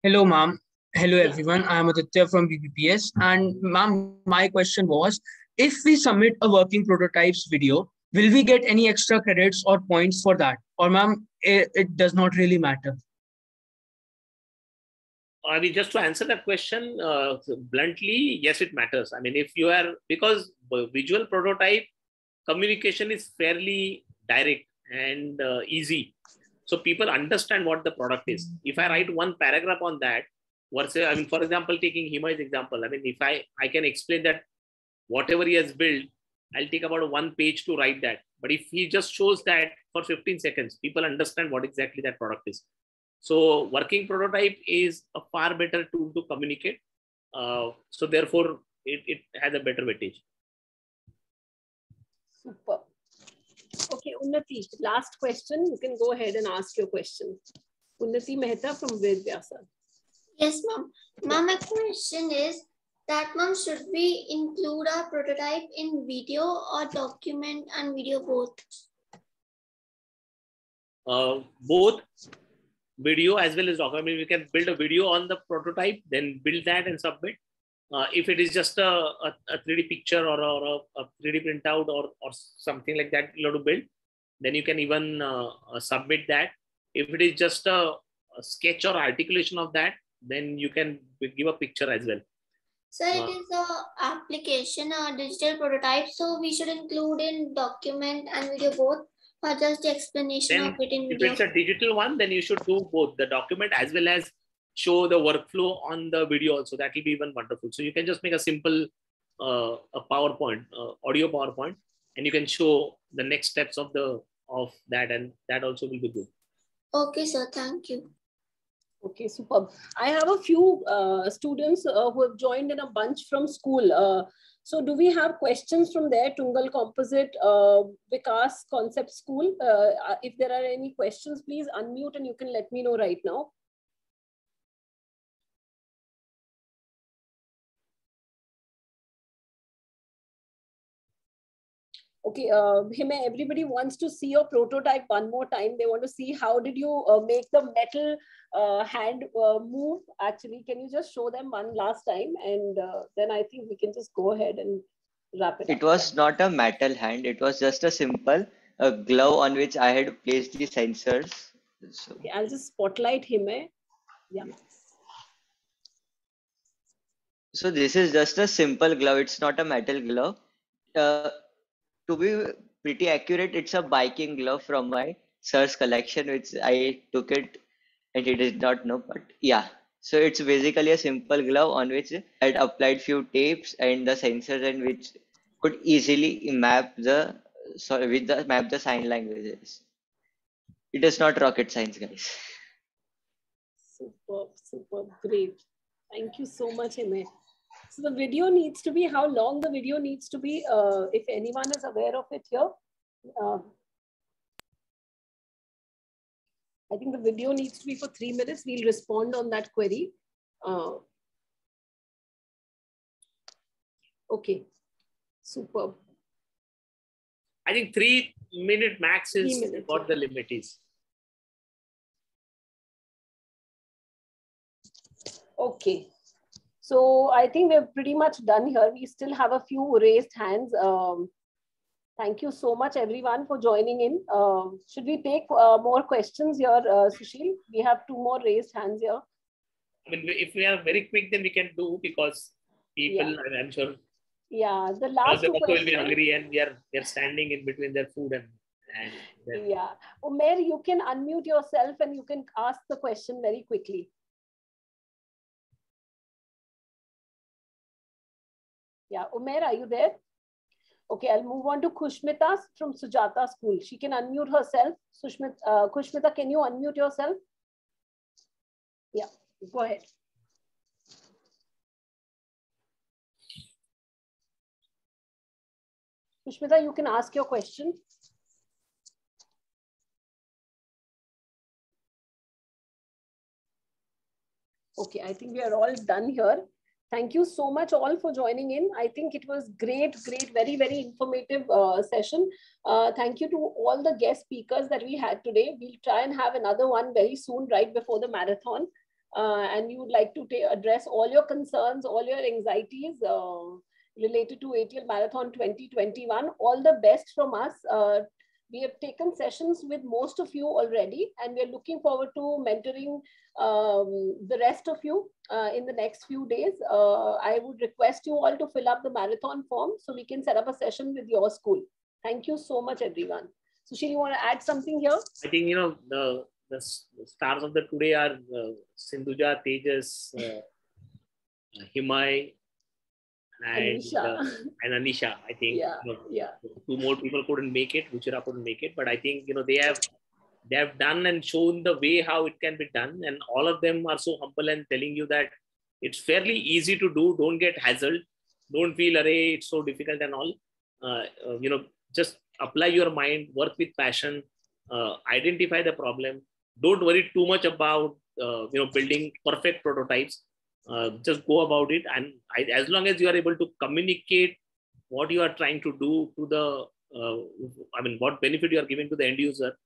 Hello, ma'am. Hello, everyone. I am Aditya from BBPS. And ma'am, my question was, if we submit a working prototypes video, will we get any extra credits or points for that? Or ma'am, it does not really matter? I mean, just to answer that question bluntly, yes, it matters. I mean, if you are, because visual prototype communication is fairly direct and easy. So people understand what the product is. If I write one paragraph on that, versus, I mean, for example, taking Hima's example, I mean, if I can explain that whatever he has built, I'll take about 1 page to write that. But if he just shows that for 15 seconds, people understand what exactly that product is. So working prototype is a far better tool to communicate. So therefore, it has a better weightage. Super. Okay, Unnati, last question. You can go ahead and ask your question. Unnati Mehta from Vedyasa. Yes, ma'am. Ma'am, my question is that, ma'am, should we include our prototype in video or document and video both? Both. video as well as document. You can build a video on the prototype, then build that and submit. If it is just a 3D picture or a 3D printout or something like that you have to build, then you can even submit that. If it is just a sketch or articulation of that, then you can give a picture as well. So it is a application, a digital prototype. So we should include in document and video both, or just the explanation Then of it in if video? it's a digital one, then you should do both the document as well as show the workflow on the video also. That will be even wonderful. So you can just make a simple a PowerPoint, audio PowerPoint, and you can show the next steps of that, and that also will be good. Okay, sir. Thank you. Okay, superb. I have a few students who have joined in a bunch from school. So do we have questions from there? Tungal Composite, Vikas Concept School. If there are any questions, please unmute and you can let me know right now. Okay, Hime, everybody wants to see your prototype one more time. They want to see how did you make the metal hand move. Actually, can you just show them one last time? And then I think we can just go ahead and wrap it up. It was not a metal hand. It was just a simple glove on which I had placed the sensors. So, okay, I'll just spotlight Hime. Yeah. So this is just a simple glove. It's not a metal glove. To be pretty accurate, it's a biking glove from my sir's collection, which I took it and he did not know, but yeah. So it's basically a simple glove on which I had applied few tapes and the sensors, and which could easily map the sign languages. It is not rocket science, guys. Superb, superb, great. Thank you so much, Hime. So the video needs to be, how long the video needs to be, if anyone is aware of it here. I think the video needs to be for 3 minutes. We'll respond on that query. Okay, superb. I think 3 minute max is what the limit is. Okay. So I think we're pretty much done here. We still have a few raised hands. Thank you so much, everyone, for joining in. Should we take more questions here, Sushil? We have 2 more raised hands here. I mean, if we are very quick, then we can do, because people, Yeah. I'm sure, yeah, the last they two also will be questions. hungry, and they're standing in between their food and Yeah. Umair, you can unmute yourself and you can ask the question very quickly. Yeah, Umair, are you there? Okay, I'll move on to Khushmita from Sujata School. She can unmute herself. Khushmita, can you unmute yourself? Yeah, go ahead. Khushmita, you can ask your question. Okay, I think we are all done here. Thank you so much all for joining in. I think it was great, very, very informative session. Thank you to all the guest speakers that we had today. We'll try and have another one very soon, right before the marathon. And we would like to address all your concerns, all your anxieties related to ATL Marathon 2021. All the best from us. We have taken sessions with most of you already, and we're looking forward to mentoring the rest of you in the next few days. I would request you all to fill up the marathon form so we can set up a session with your school. Thank you so much, everyone. Sushil, you want to add something here? I think, the stars of the today are Sindhuja, Tejas, Himay, and Anisha. I think 2 more people couldn't make it. Ruchira couldn't make it, but I think they have done and shown the way how it can be done, and all of them are so humble and telling you that it's fairly easy to do. Don't get hassled. Don't feel array it's so difficult and all. Just apply your mind, work with passion, identify the problem. Don't worry too much about building perfect prototypes. Just go about it, and as long as you are able to communicate what you are trying to do to the, what benefit you are giving to the end user,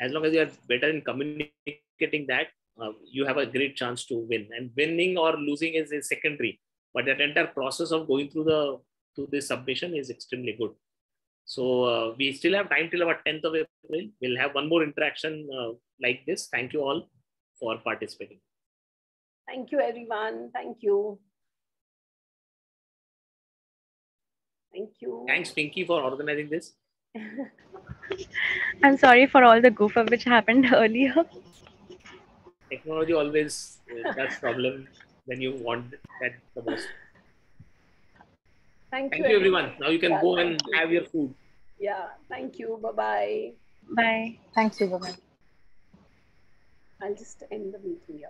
as long as you are better in communicating that, you have a great chance to win. And winning or losing is secondary, but that entire process of going through this submission is extremely good. So we still have time till about 10th of April. We'll have one more interaction like this. Thank you all for participating. Thank you, everyone. Thank you. Thank you. Thanks, Pinky, for organizing this. I'm sorry for all the goof up which happened earlier. Technology always does problem when you want that the most. Thank you, everyone. Now you can go and have your food. Yeah, thank you. Bye-bye. Bye. Thank you. Bye-bye. I'll just end the meeting here.